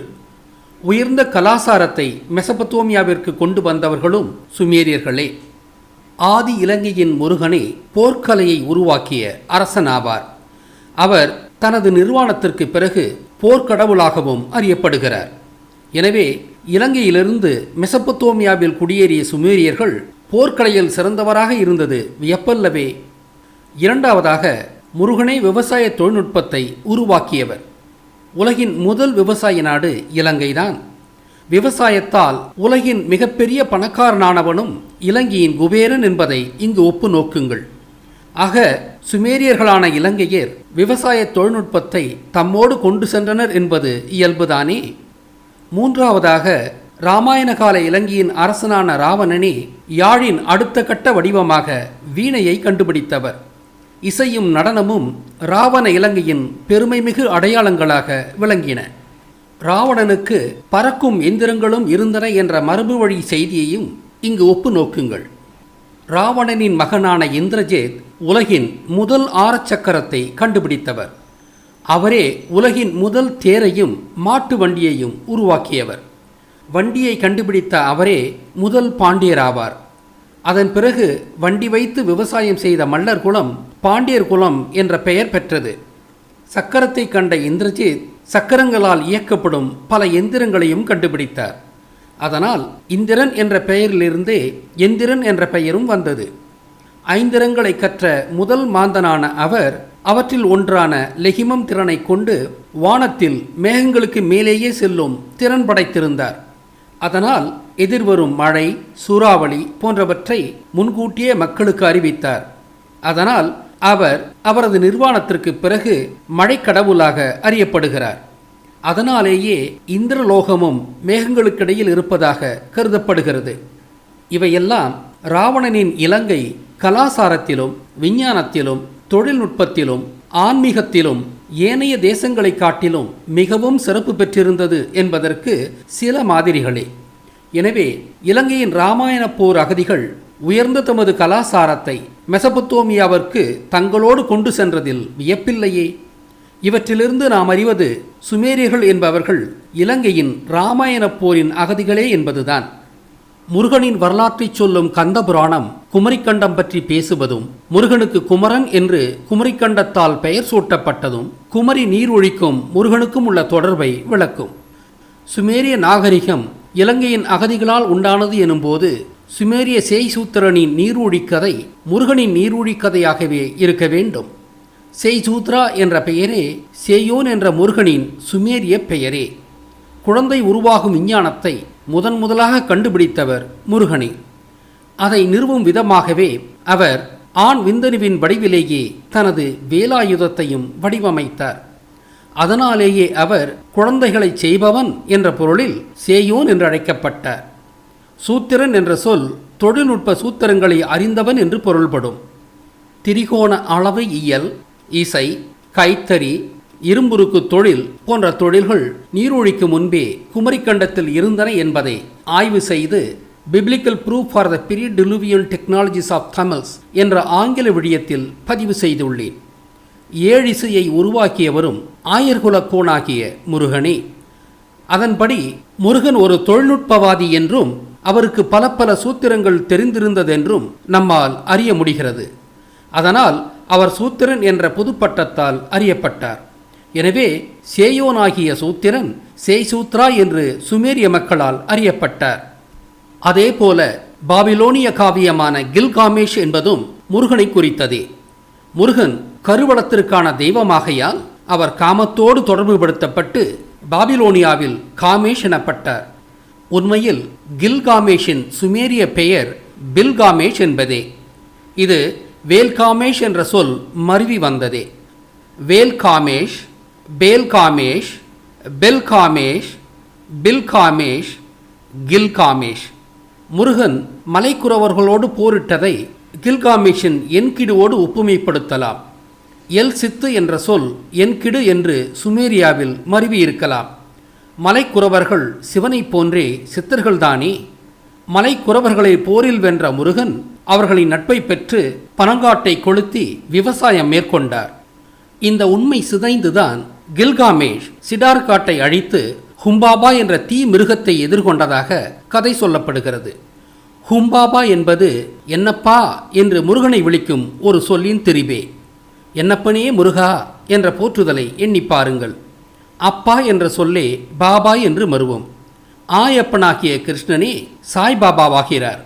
உயர்ந்த கலாசாரத்தை மெசபத்தோமியாவிற்கு கொண்டு வந்தவர்களும் சுமேரியர்களே. ஆதி இலங்கையின் முருகனே போர்க்கலையை உருவாக்கிய அரசனாவார். அவர் தனது நிர்வாணத்திற்கு பிறகு போர்க்கடவுளாகவும் அறியப்படுகிறார். எனவே இலங்கையிலிருந்து மெசபத்தோமியாவில் குடியேறிய சுமேரியர்கள் போர்க்கலையில் சிறந்தவராக இருந்தது வியப்பல்லவே. 2. முருகனே விவசாய தொழில்நுட்பத்தை உருவாக்கியவர். உலகின் முதல் விவசாய நாடு இலங்கைதான். விவசாயத்தால் உலகின் மிகப்பெரிய பணக்காரனானவனும் இலங்கையின் குபேரன் என்பதை இங்கு ஒப்பு நோக்குங்கள். ஆக சுமேரியர்களான இலங்கையர் விவசாய தொழில்நுட்பத்தை தம்மோடு கொண்டு சென்றனர் என்பது இயல்புதானே. 3. இராமாயண கால இலங்கையின் அரசனான ராவணனே யாழின் அடுத்த கட்ட வடிவமாக வீணையை கண்டுபிடித்தவர். இசையும் நடனமும் ராவண இலங்கையின் பெருமைமிகு அடையாளங்களாக விளங்கின. ராவணனுக்கு பறக்கும் எந்திரங்களும் இருந்தன என்ற மரபு வழி செய்தியையும் இங்கு ஒப்பு நோக்குங்கள். ராவணனின் மகனான இந்திரஜித் உலகின் முதல் ஆரச்சக்கரத்தை கண்டுபிடித்தவர். அவரே உலகின் முதல் தேரையும் மாட்டு வண்டியையும் உருவாக்கியவர். வண்டியை கண்டுபிடித்த அவரே முதல் பாண்டியராவார். அதன் பிறகு வண்டி வைத்து விவசாயம் செய்த மல்லர் குலம் பாண்டியர் குலம் என்ற பெயர் பெற்றது. சக்கரத்தை கண்ட இந்திரஜித் சக்கரங்களால் இயக்கப்படும் பல எந்திரங்களையும் கண்டுபிடித்தார். அதனால் இந்திரன் என்ற பெயரிலிருந்தே எந்திரன் என்ற பெயரும் வந்தது. 5 திறங்களை கற்ற முதல் மாந்தனான அவர் அவற்றில் ஒன்றான லெகிமம் திறனை கொண்டு வானத்தில் மேகங்களுக்கு மேலேயே செல்லும் திறன் படைத்திருந்தார். அதனால் எதிர்வரும் மழை, சூறாவளி போன்றவற்றை முன்கூட்டியே மக்களுக்கு அறிவித்தார். அதனால் அவர் அவரது நிர்வாணத்திற்கு பிறகு மழைக்கடவுளாக அறியப்படுகிறார். அதனாலேயே இந்திரலோகமும் மேகங்களுக்கிடையில் இருப்பதாக கருதப்படுகிறது. இவையெல்லாம் ராவணனின் இலங்கை கலாசாரத்திலும் விஞ்ஞானத்திலும் தொழில்நுட்பத்திலும் ஆன்மீகத்திலும் ஏனைய தேசங்களை காட்டிலும் மிகவும் சிறப்பு பெற்றிருந்தது என்பதற்கு சில மாதிரிகளே. எனவே இலங்கையின் இராமாயண போர் அகதிகள் உயர்ந்த தமது கலாசாரத்தை மெசபத்தோமியாவிற்கு தங்களோடு கொண்டு சென்றதில் வியப்பில்லையே. இவற்றிலிருந்து நாம் அறிவது சுமேரியர்கள் என்பவர்கள் இலங்கையின் இராமாயண போரின் அகதிகளே என்பதுதான். முருகனின் வரலாற்றை சொல்லும் கந்தபுராணம் குமரிக்கண்டம் பற்றி பேசுவதும் முருகனுக்கு குமரன் என்று குமரிக்கண்டத்தால் பெயர் சூட்டப்பட்டதும் குமரி நீர் ஒழிக்கும் முருகனுக்கும் உள்ள தொடர்பை விளக்கும். சுமேரிய நாகரிகம் இலங்கையின் அகதிகளால் உண்டானது எனும்போது சுமேரிய சேய்சூத்திரனின் நீரூழி கதை முருகனின் நீரூழி கதையாகவே இருக்க வேண்டும். சேய்சூத்ரா என்ற பெயரே சேயோன் என்ற முருகனின் சுமேரிய பெயரே. குழந்தை உருவாகும் விஞ்ஞானத்தை முதலாக கண்டுபிடித்தவர் முருகனே. அதை நிறுவும் விதமாகவே அவர் ஆண் விந்தணுவின் வடிவிலேயே தனது வேலாயுதத்தையும் வடிவமைத்தார். அதனாலேயே அவர் குழந்தைகளை செய்பவன் என்ற பொருளில் சேயோன் என்று அழைக்கப்பட்டார். சூத்திரன் என்ற சொல் தொழில்நுட்ப சூத்திரங்களை அறிந்தவன் என்று பொருள்படும். திரிகோண அளவு இயல், இசை, கைத்தறி, இரும்புருக்கு தொழில் போன்ற தொழில்கள் நீரூழிக்கு முன்பே குமரிக்கண்டத்தில் இருந்தன என்பதை ஆய்வு செய்து biblical proof for the period diluvian technologies of Tamils என்ற ஆங்கில விடயத்தில் பதிவு செய்துள்ளேன். ஏழிசையை உருவாக்கியவரும் ஆயர்குலக்கோனாகிய முருகனே. அதன்படி முருகன் ஒரு தொழில்நுட்பவாதி என்றும் அவருக்கு பல பல சூத்திரங்கள் தெரிந்திருந்ததென்றும் நம்மால் அறிய முடிகிறது. அதனால் அவர் சூத்திரன் என்ற புதுப்பட்டத்தால் அறியப்பட்டார். எனவே சேயோனாகிய சூத்திரன் சேய்சூத்ரா என்று சுமேரிய மக்களால் அறியப்பட்டார். அதேபோல பாபிலோனிய காவியமான கில்காமேஷ் என்பதும் முருகனை குறித்ததே. முருகன் கருவளத்திற்கான தெய்வமாகையால் அவர் காமத்தோடு தொடர்புபடுத்தப்பட்டு பாபிலோனியாவில் காமேஷ் எனப்பட்டார். உண்மையில் கில்காமேஷின் சுமேரிய பெயர் பில்காமேஷ் என்பதே. இது வேல்காமேஷ் என்ற சொல் மருவி வந்ததே. வேல்காமேஷ், பேல்காமேஷ், பெல்காமேஷ், பில்காமேஷ், கில்காமேஷ். முருகன் மலைக்குறவர்களோடு போரிட்டதை கில்காமேஷின் என்கிடுவோடு ஒப்புமைப்படுத்தலாம். எல் சித்து என்ற சொல் என்கிடு என்று சுமேரியாவில் மருவி இருக்கலாம். மலைக்குறவர்கள் சிவனை போன்றே சித்தர்கள்தானே. மலைக்குறவர்களை போரில் வென்ற முருகன் அவர்களின் நட்பை பெற்று பனங்காட்டை கொளுத்தி விவசாயம் மேற்கொண்டார். இந்த உண்மை சிதைந்துதான் கில்காமேஷ் சிடார்காட்டை அழித்து ஹும்பாபா என்ற தீ மிருகத்தை எதிர்கொண்டதாக கதை சொல்லப்படுகிறது. ஹும்பாபா என்பது என்னப்பா என்று முருகனை விளிக்கும் ஒரு சொல்லின் திரிபே. என்னப்பனே முருகா என்ற போற்றுதலை எண்ணி பாருங்கள். அப்பா என்ற சொல்லே பாபா என்று மருவும். ஆயப்பனாகிய கிருஷ்ணனே சாய்பாபாவாகிறார்.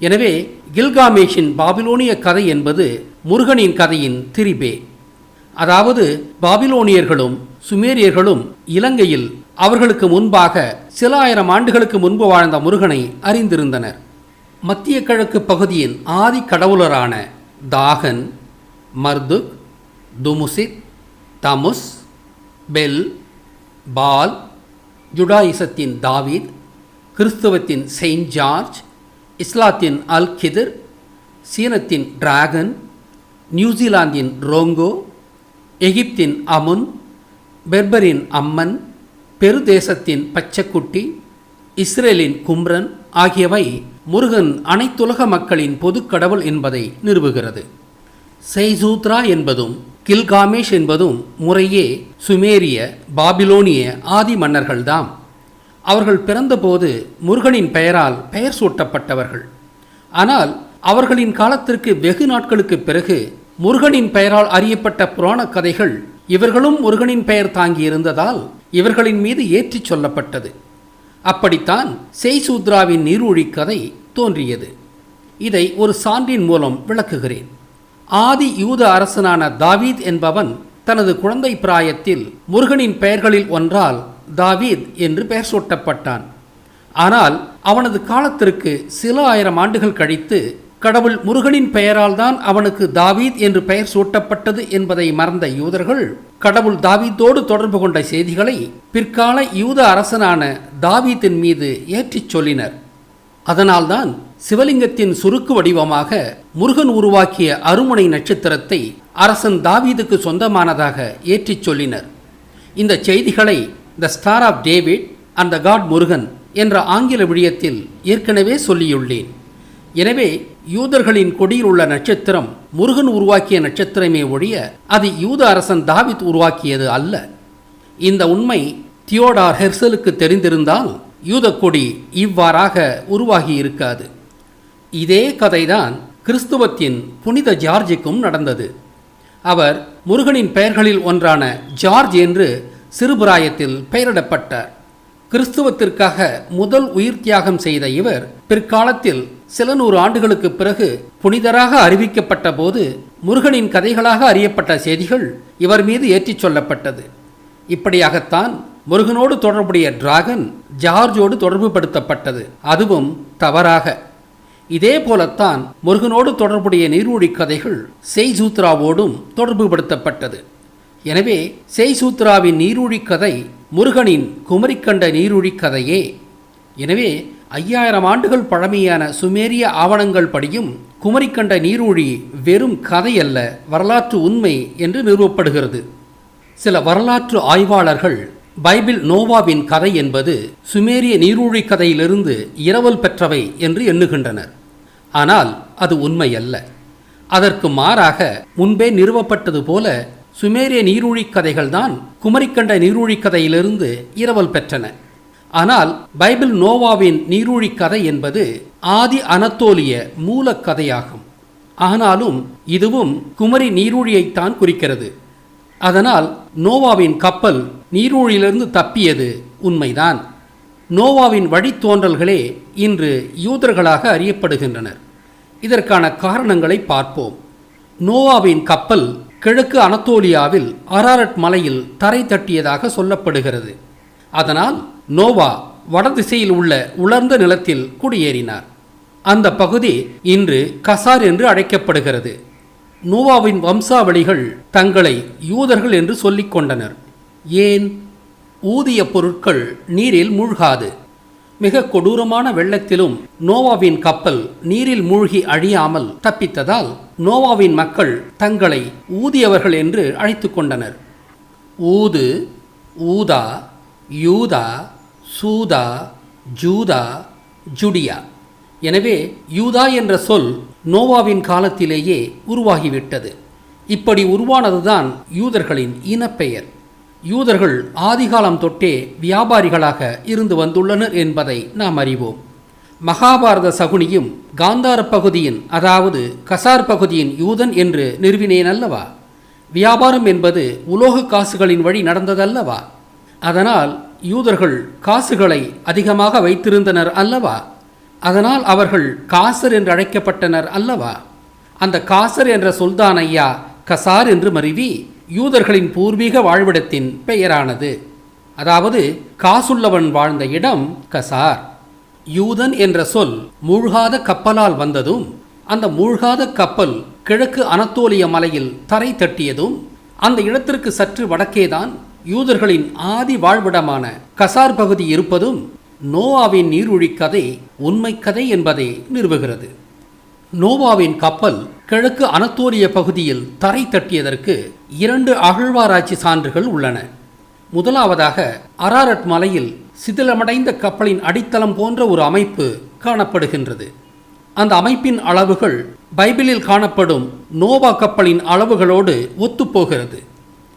எனவே கில்காமேஷின் பாபிலோனிய கதை என்பது முருகனின் கதையின் திரிபே. அதாவது பாபிலோனியர்களும் சுமேரியர்களும் இலங்கையில் அவர்களுக்கு முன்பாக சில ஆயிரம் ஆண்டுகளுக்கு முன்பு வாழ்ந்த முருகனை அறிந்திருந்தனர். மத்திய கிழக்கு பகுதியின் ஆதி கடவுளரான தாகன், மர்துக், துமுசித், தமுஸ், பெல், பால், ஜுடாயிசத்தின் தாவீத், கிறிஸ்தவத்தின் செயின்ட் ஜார்ஜ், இஸ்லாத்தின் அல் கிதிர், சீனத்தின் டிராகன், நியூசிலாந்தின் ரோங்கோ, எகிப்தின் அமுன், பெர்பரின் அம்மன், பெருதேசத்தின் பச்சைக்குட்டி, இஸ்ரேலின் கும்ரன் ஆகியவை முருகன் அனைத்துலக மக்களின் பொது கடவுள் என்பதை நிறுவுகிறது. சேய்சூத்ரா என்பதும் கில்காமேஷ் என்பதும் முறையே சுமேரிய, பாபிலோனிய ஆதி மன்னர்கள்தாம். அவர்கள் பிறந்தபோது முருகனின் பெயரால் பெயர் சூட்டப்பட்டவர்கள். ஆனால் அவர்களின் காலத்திற்கு வெகு நாட்களுக்கு பிறகு முருகனின் பெயரால் அறியப்பட்ட புராண கதைகள் இவர்களும் முருகனின் பெயர் தாங்கியிருந்ததால் இவர்களின் மீது ஏற்றிச் சொல்லப்பட்டது. அப்படித்தான் சேய்சூத்ராவின் நீரூழி கதை தோன்றியது. இதை ஒரு சான்றின் மூலம் விளக்குகிறேன். ஆதி யூத அரசனான தாவீத் என்பவன் தனது குழந்தை பிராயத்தில் முருகனின் பெயர்களில் ஒன்றால் தாவீத் என்று பெயர் சூட்டப்பட்டான். ஆனால் அவனது காலத்திற்கு சில ஆயிரம் ஆண்டுகள் கழித்து கடவுள் முருகனின் பெயரால் தான் அவனுக்கு தாவீத் என்று பெயர் சூட்டப்பட்டது என்பதை மறந்த யூதர்கள் கடவுள் தாவீதோடு தொடர்பு கொண்ட செய்திகளை பிற்கால யூத அரசனான தாவீதின் மீது ஏற்றிச் சொல்லினர். அதனால்தான் சிவலிங்கத்தின் சுருக்கு வடிவமாக முருகன் உருவாக்கிய அருமுனை நட்சத்திரத்தை அரசன் தாவீதுக்கு சொந்தமானதாக ஏற்றிச் சொல்லினர். இந்த செய்திகளை the star of David and the god Murugan என்ற ஆங்கில விடயத்தில் ஏற்கனவே சொல்லியுள்ளேன். எனவே யூதர்களின் கொடியில் உள்ள நட்சத்திரம் முருகன் உருவாக்கிய நட்சத்திரமே ஒழிய அது யூத அரசன் தாவீத் உருவாக்கியது அல்ல. இந்த உண்மை தியோடார் ஹெர்சலுக்கு தெரிந்திருந்தால் யூத கொடி இவ்வாறாக உருவாகி இருக்காது. இதே கதைதான் கிறிஸ்துவத்தின் புனித ஜார்ஜுக்கும் நடந்தது. அவர் முருகனின் பெயர்களில் ஒன்றான ஜார்ஜ் என்று சிறுபிராயத்தில் பெயரிடப்பட்டார். கிறிஸ்துவத்திற்காக முதல் உயிர் தியாகம் செய்த இவர் பிற்காலத்தில் சில 100 ஆண்டுகளுக்கு பிறகு புனிதராக அறிவிக்கப்பட்ட போது முருகனின் கதைகளாக அறியப்பட்ட செய்திகள் இவர் மீது ஏற்றிச் சொல்லப்பட்டது. இப்படியாகத்தான் முருகனோடு தொடர்புடைய டிராகன் ஜார்ஜோடு தொடர்பு படுத்தப்பட்டது, அதுவும் தவறாக. இதே போலத்தான் முருகனோடு தொடர்புடைய நீர்மூழ்கி கதைகள் சேய்சூத்ராவோடும் தொடர்பு படுத்தப்பட்டது. எனவே சேய்சூத்ராவின் நீரூழி கதை முருகனின் குமரிக்கண்ட நீரூழி கதையே. எனவே 5000 ஆண்டுகள் பழமையான சுமேரிய ஆவணங்கள் படியும் குமரிக்கண்ட நீரூழி வெறும் கதையல்ல, வரலாற்று உண்மை என்று நிறுவப்படுகிறது. சில வரலாற்று ஆய்வாளர்கள் பைபிள் நோவாவின் கதை என்பது சுமேரிய நீரூழி கதையிலிருந்து இரவல் பெற்றவை என்று எண்ணுகின்றனர். ஆனால் அது உண்மையல்ல. அதற்கு மாறாக முன்பே நிறுவப்பட்டது போல சுமேரிய நீரூழிக் கதைகள்தான் குமரிக்கண்ட நீரூழிக் கதையிலிருந்து இரவல் பெற்றன. ஆனால் பைபிள் நோவாவின் நீரூழிக் கதை என்பது ஆதி அனத்தோலிய மூலக்கதையாகும். ஆனாலும் இதுவும் குமரி நீரூழியைத்தான் குறிக்கிறது. அதனால் நோவாவின் கப்பல் நீரூழியிலிருந்து தப்பியது உண்மைதான். நோவாவின் வழித்தோன்றல்களே இன்று யூதர்களாக அறியப்படுகின்றனர். இதற்கான காரணங்களை பார்ப்போம். நோவாவின் கப்பல் கிழக்கு அனத்தோலியாவில் அராரட் மலையில் தரை தட்டியதாக சொல்லப்படுகிறது. அதனால் நோவா வடதிசையில் உள்ள உலர்ந்த நிலத்தில் குடியேறினார். அந்த பகுதி இன்று கசார் என்று அழைக்கப்படுகிறது. நோவாவின் வம்சாவளிகள் தங்களை யூதர்கள் என்று சொல்லிக் கொண்டனர். ஏன்? ஊதிய பொருட்கள் நீரில் மூழ்காது. மிக கொடூரமான வெள்ளத்திலும் நோவாவின் கப்பல் நீரில் மூழ்கி அழியாமல் தப்பித்ததால் நோவாவின் மக்கள் தங்களை ஊதியவர்கள் என்று அழைத்து கொண்டனர். ஊது, ஊதா, யூதா, சூதா, ஜூதா, ஜுடியா. எனவே யூதா என்ற சொல் நோவாவின் காலத்திலேயே உருவாகிவிட்டது. இப்படி உருவானதுதான் யூதர்களின் இனப்பெயர். யூதர்கள் ஆதிகாலம் தொட்டே வியாபாரிகளாக இருந்து வந்துள்ளனர் என்பதை நாம் அறிவோம். மகாபாரத சகுனியும் காந்தார பகுதியின், அதாவது கசார் பகுதியின் யூதன் என்று நிறுவினேன் அல்லவா? வியாபாரம் என்பது உலோக காசுகளின் வழி நடந்ததல்லவா? அதனால் யூதர்கள் காசுகளை அதிகமாக வைத்திருந்தனர் அல்லவா? அதனால் அவர்கள் காசர் என்று அழைக்கப்பட்டனர் அல்லவா? அந்த காசர் என்ற சொல்தான் ஐயா கசார் என்று மருவி யூதர்களின் பூர்வீக வாழ்விடத்தின் பெயரானது. அதாவது காசுள்ளவன் வாழ்ந்த இடம் கசார். யூதன் என்ற சொல் மூழ்காத கப்பலால் வந்ததும், அந்த மூழ்காத கப்பல் கிழக்கு அனத்தோலிய மலையில் தரை தட்டியதும், அந்த இடத்திற்கு சற்று வடக்கேதான் யூதர்களின் ஆதி வாழ்விடமான கசார் பகுதி இருப்பதும் நோவாவின் நீரூழிக் கதை உண்மை கதை என்பதை நிறுவுகிறது. நோவாவின் கப்பல் கிழக்கு அனத்தோலிய பகுதியில் தரை தட்டியதற்கு 2 அகழ்வாராய்ச்சி சான்றுகள் உள்ளன. முதலாவதாக அராரட் மலையில் சிதிலமடைந்த கப்பலின் அடித்தளம் போன்ற ஒரு அமைப்பு காணப்படுகின்றது. அந்த அமைப்பின் அளவுகள் பைபிளில் காணப்படும் நோவா கப்பலின் அளவுகளோடு ஒத்துப்போகிறது.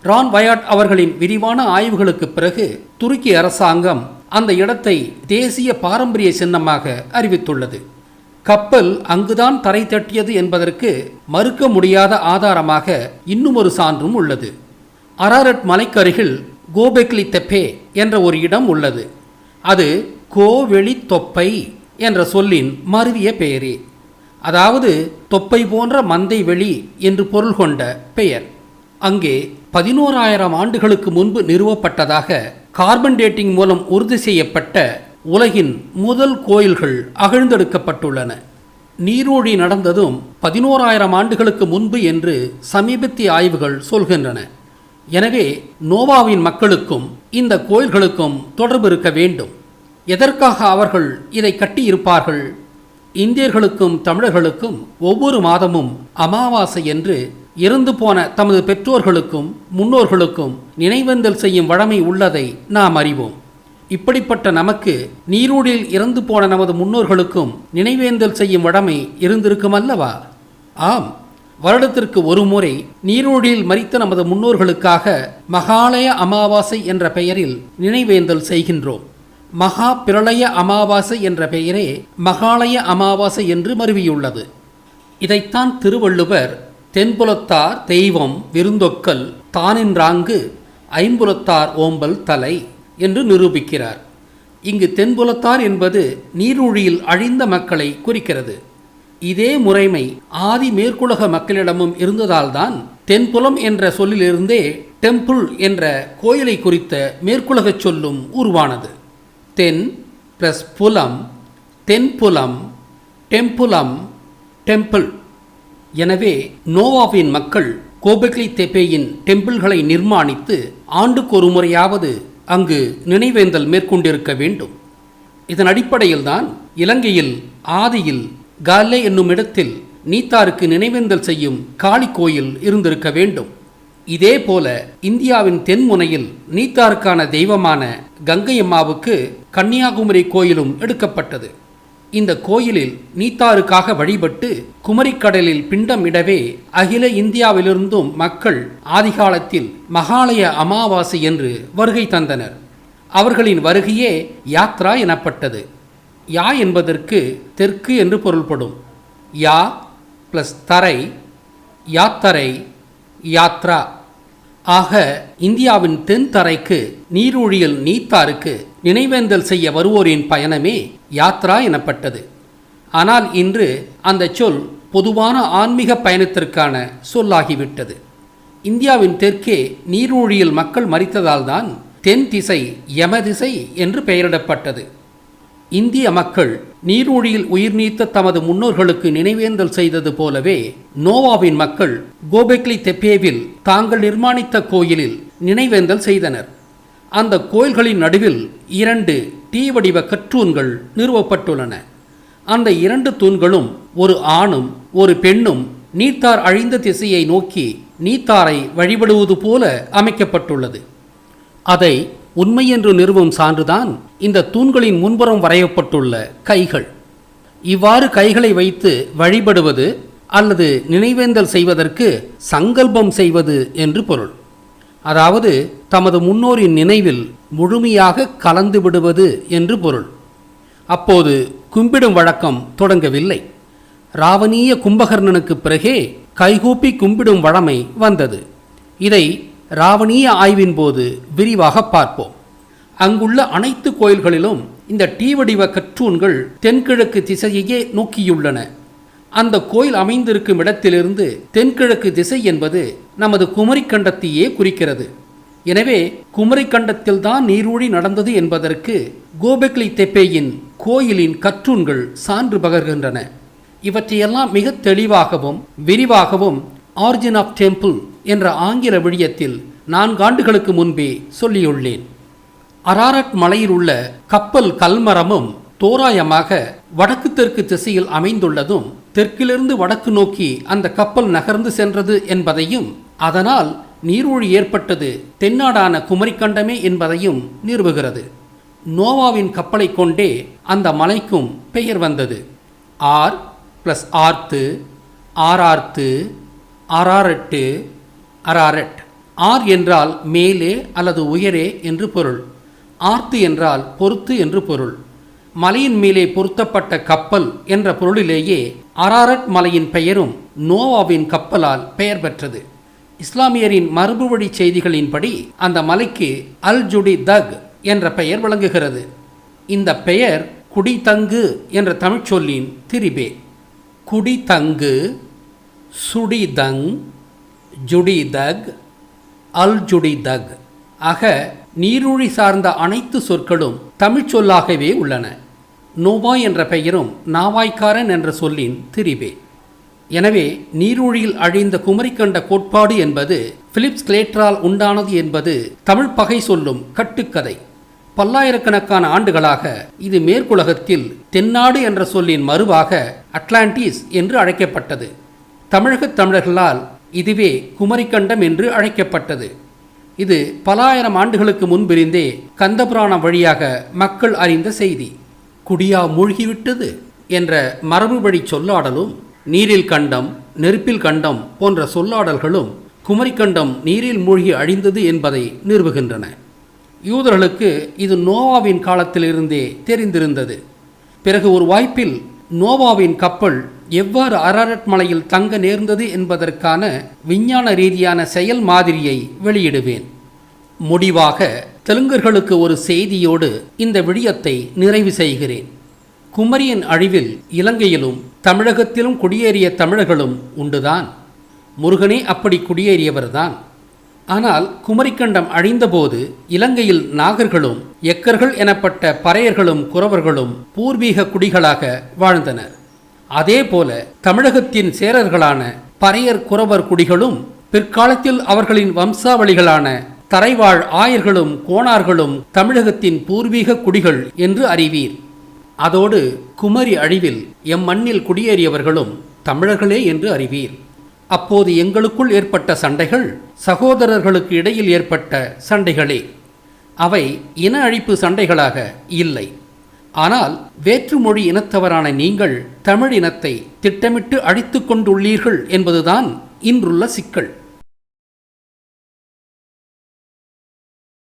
ரான் வயாட் அவர்களின் விரிவான ஆய்வுகளுக்கு பிறகு துருக்கி அரசாங்கம் அந்த இடத்தை தேசிய பாரம்பரிய சின்னமாக அறிவித்துள்ளது. கப்பல் அங்குதான் தரை தட்டியது என்பதற்கு மறுக்க முடியாத ஆதாரமாக இன்னும் ஒரு சான்றும் உள்ளது. அராரட் மலைக்கருகில் கோபெக்லி தெப்பே என்ற ஒரு இடம் உள்ளது. அது கோவெளி தொப்பை என்ற சொல்லின் மருவிய பெயரே. அதாவது தொப்பை போன்ற மந்தை வெளி என்று பொருள் கொண்ட பெயர். அங்கே 11,000 ஆண்டுகளுக்கு முன்பு நிறுவப்பட்டதாக கார்பன் டேட்டிங் மூலம் உறுதி செய்யப்பட்ட உலகின் முதல் கோயில்கள் அகழ்ந்தெடுக்கப்பட்டுள்ளன. நீரூழி நடந்ததும் 11,000 ஆண்டுகளுக்கு முன்பு என்று சமீபத்திய ஆய்வுகள் சொல்கின்றன. எனவே நோவாவின் மக்களுக்கும் இந்த கோயில்களுக்கும் தொடர்பு இருக்க வேண்டும். எதற்காக அவர்கள் இதை கட்டியிருப்பார்கள்? இந்தியர்களுக்கும் தமிழர்களுக்கும் ஒவ்வொரு மாதமும் அமாவாசை என்று இறந்து போன தமது பெற்றோர்களுக்கும் முன்னோர்களுக்கும் நினைவேந்தல் செய்யும் வழமை உள்ளதை நாம் அறிவோம். இப்படிப்பட்ட நமக்கு நீரூழில் இறந்து போன நமது முன்னோர்களுக்கும் நினைவேந்தல் செய்யும் வழமை இருந்திருக்கும் அல்லவா? ஆம், வருடத்திற்கு ஒரு முறை நீரூழில் மரித்த நமது முன்னோர்களுக்காக மகாலய அமாவாசை என்ற பெயரில் நினைவேந்தல் செய்கின்றோம். மகா பிரளய அமாவாசை என்ற பெயரே மகாலய அமாவாசை என்று மருவியுள்ளது. இதைத்தான் திருவள்ளுவர் தென்புலத்தார் தெய்வம் விருந்தொக்கல் தானின்றாங்கு ஐம்புலத்தார் ஓம்பல் தலை என்று நிரூபிக்கிறார். இங்கு தென்புலத்தார் என்பது நீரூழியில் அழிந்த மக்களை குறிக்கிறது. இதே முறைமை ஆதி மேற்குலக மக்களிடமும் இருந்ததால்தான் தென்புலம் என்ற சொல்லிலிருந்தே டெம்பிள் என்ற கோயிலை குறித்த மேற்குலகச் சொல்லும் உருவானது. தென் பிளஸ் புலம், தென்புலம், டெம்புலம், டெம்பிள். எனவே நோவாவின் மக்கள் கோபெக்லி தெப்பேயின் டெம்பிள்களை நிர்மாணித்து ஆண்டுக்கு ஒரு முறையாவது அங்கு நினைவேந்தல் மேற்கொண்டிருக்க வேண்டும். இதன் அடிப்படையில்தான் இலங்கையில் ஆதியில் காலே என்னும் இடத்தில் நீத்தாருக்கு நினைவேந்தல் செய்யும் காளி கோயில் இருந்திருக்க வேண்டும். இதே போல இந்தியாவின் தென்முனையில் நீத்தாருக்கான தெய்வமான கங்கை அம்மாவுக்கு கன்னியாகுமரி கோயிலும் எடுக்கப்பட்டது. இந்த கோயிலில் நீத்தாருக்காக வழிபட்டு குமரிக்கடலில் பிண்டம் இடவே அகில இந்தியாவிலிருந்தும் மக்கள் ஆதிகாலத்தில் மகாலய அமாவாசை என்று வருகை தந்தனர். அவர்களின் வருகையே யாத்ரா எனப்பட்டது. யா என்பதற்கு தெற்கு என்று பொருள்படும். யா ப்ளஸ் தரை, யாத்தரை, யாத்ரா. ஆக இந்தியாவின் தென் தரைக்கு நீரூழியல் நீத்தாருக்கு நினைவேந்தல் செய்ய வருவோரின் பயணமே யாத்ரா எனப்பட்டது. ஆனால் இன்று அந்த சொல் பொதுவான ஆன்மீக பயணத்திற்கான சொல்லாகிவிட்டது. இந்தியாவின் தெற்கே நீரூழியில் மக்கள் மரித்ததால்தான் தென் திசை யமதிசை என்று பெயரிடப்பட்டது. இந்திய மக்கள் நீரூழியில் உயிர் நீத்த தமது முன்னோர்களுக்கு நினைவேந்தல் செய்தது போலவே நோவாவின் மக்கள் கோபெக்லி தெப்பேவில் தாங்கள் நிர்மாணித்த கோயிலில் நினைவேந்தல் செய்தனர். அந்த கோயில்களின் நடுவில் 2 டீ வடிவ கற்றூன்கள் நிறுவப்பட்டுள்ளன. அந்த 2 தூண்களும் ஒரு ஆணும் ஒரு பெண்ணும் நீத்தார் அழிந்த திசையை நோக்கி நீத்தாரை வழிபடுவது போல அமைக்கப்பட்டுள்ளது. அதை உண்மை என்று நிறுவும் சான்றுதான் இந்த தூண்களின் முன்புறம் வரையப்பட்டுள்ள கைகள். இவ்வாறு கைகளை வைத்து வழிபடுவது அல்லது நினைவேந்தல் செய்வதற்கு சங்கல்பம் செய்வது என்று பொருள். அதாவது தமது முன்னோரின் நினைவில் முழுமையாக கலந்து விடுவது என்று பொருள். அப்போது கும்பிடும் வழக்கம் தொடங்கவில்லை. ராவணீய கும்பகர்ணனுக்கு பிறகே கைகூப்பி கும்பிடும் வழமை வந்தது. இதை ராவணீய ஆய்வின் போது விரிவாக பார்ப்போம். அங்குள்ள அனைத்து கோயில்களிலும் இந்த டீ வடிவ கற்றூன்கள் தென்கிழக்கு திசையையே நோக்கியுள்ளன. அந்த கோயில் அமைந்திருக்கும் இடத்திலிருந்து தென்கிழக்கு திசை என்பது நமது குமரிக்கண்டத்தையே குறிக்கிறது. எனவே குமரிக்கண்டத்தில்தான் நீரூழி நடந்தது என்பதற்கு கோபெக்லி தெப்பேயின் கோயிலின் கற்றூன்கள் சான்று பகர்கின்றன. இவற்றையெல்லாம் மிக தெளிவாகவும் விரிவாகவும் ஆரிஜின் ஆஃப் டெம்பிள் என்ற ஆங்கில விழியத்தில் 4 ஆண்டுகளுக்கு முன்பே சொல்லியுள்ளேன். அராரட் மலையில் உள்ள கப்பல் கல்மரமும் தோராயமாக வடக்கு தெற்கு திசையில் அமைந்துள்ளதும் தெற்கிலிருந்து வடக்கு நோக்கி அந்த கப்பல் நகர்ந்து சென்றது என்பதையும் அதனால் நீரூழி ஏற்பட்டது தென்னாடான குமரிக்கண்டமே என்பதையும் நிறுவுகிறது. நோவாவின் கப்பலை கொண்டே அந்த மலைக்கும் பெயர் வந்தது. ஆர் ப்ளஸ் ஆர்த்து, ஆரார்த்து, ஆராரட்டு, அராரட். ஆர் என்றால் மேலே அல்லது உயரே என்று பொருள். ஆர்த்து என்றால் பொறுத்து என்று பொருள். மலையின் மேலே பொருத்தப்பட்ட கப்பல் என்ற பொருளிலேயே அராரட் மலையின் பெயரும் நோவாவின் கப்பலால் பெயர் பெற்றது. இஸ்லாமியரின் மரபுவழி செய்திகளின்படி அந்த மலைக்கு அல் ஜுடி தக் என்ற பெயர் விளங்குகிறது. இந்த பெயர் குடிதங்கு என்ற தமிழ்ச் சொல்லின் திரிபே. குடிதங்கு, சுடிதங், ஜுடிதக், அல் ஜுடிதக் ஆக நீரூழி சார்ந்த அனைத்து சொற்களும் தமிழ்ச் சொல்லாகவே உள்ளன. நோவா என்ற பெயரும் நாவாய்க்காரன் என்ற சொல்லின் திரிபே. எனவே நீரூழியில் அழிந்த குமரிக்கண்ட கோட்பாடு என்பது பிலிப்ஸ் கிளேட்டரால் உண்டானது என்பது தமிழ் பகை சொல்லும் கட்டுக்கதை. பல்லாயிரக்கணக்கான ஆண்டுகளாக இது மேற்குலகத்தில் தென்னாடு என்ற சொல்லின் மறுவாக அட்லாண்டிஸ் என்று அழைக்கப்பட்டது. தமிழகத் தமிழர்களால் இதுவே குமரிக்கண்டம் என்று அழைக்கப்பட்டது. இது பல ஆயிரம் ஆண்டுகளுக்கு முன்பிருந்தே கந்தபுராணம் வழியாக மக்கள் அறிந்த செய்தி. குடியா மூழ்கிவிட்டது என்ற மரபு வழி சொல்லாடலும் நீரில் கண்டம், நெருப்பில் கண்டம் போன்ற சொல்லாடல்களும் குமரிக்கண்டம் நீரில் மூழ்கி அழிந்தது என்பதை நிறுவுகின்றன. யூதர்களுக்கு இது நோவாவின் காலத்திலிருந்தே தெரிந்திருந்தது. பிறகு ஒரு வாய்ப்பில் நோவாவின் கப்பல் எவ்வாறு அராரட் மலையில் தங்க நேர்ந்தது என்பதற்கான விஞ்ஞான ரீதியான செயல் மாதிரியை வெளியிடுவேன். முடிவாக தெலுங்கர்களுக்கு ஒரு செய்தியோடு இந்த விடயத்தை நிறைவு செய்கிறேன். குமரியின் அழிவில் இலங்கையிலும் தமிழகத்திலும் குடியேறிய தமிழர்களும் உண்டுதான். முருகனே அப்படி குடியேறியவர்தான். ஆனால் குமரிக்கண்டம் அழிந்தபோது இலங்கையில் நாகர்களும் எக்கர்கள் எனப்பட்ட பறையர்களும் குறவர்களும் பூர்வீக குடிகளாக வாழ்ந்தனர். அதேபோல தமிழகத்தின் சேரர்களான பறையர் குறவர் குடிகளும் பிற்காலத்தில் அவர்களின் வம்சாவளிகளான தரைவாழ் ஆயர்களும் கோணார்களும் தமிழகத்தின் பூர்வீக குடிகள் என்று அறிவீர். அதோடு குமரி அழிவில் எம் மண்ணில் குடியேறியவர்களும் தமிழர்களே என்று அறிவீர். அப்போது எங்களுக்குள் ஏற்பட்ட சண்டைகள் சகோதரர்களுக்கு இடையில் ஏற்பட்ட சண்டைகளே. அவை இன அழிப்பு சண்டைகளாக இல்லை. ஆனால் வேற்றுமொழி இனத்தவரான நீங்கள் தமிழ் இனத்தை திட்டமிட்டு அழித்துக் கொண்டுள்ளீர்கள் என்பதுதான் இன்றுள்ள சிக்கல்.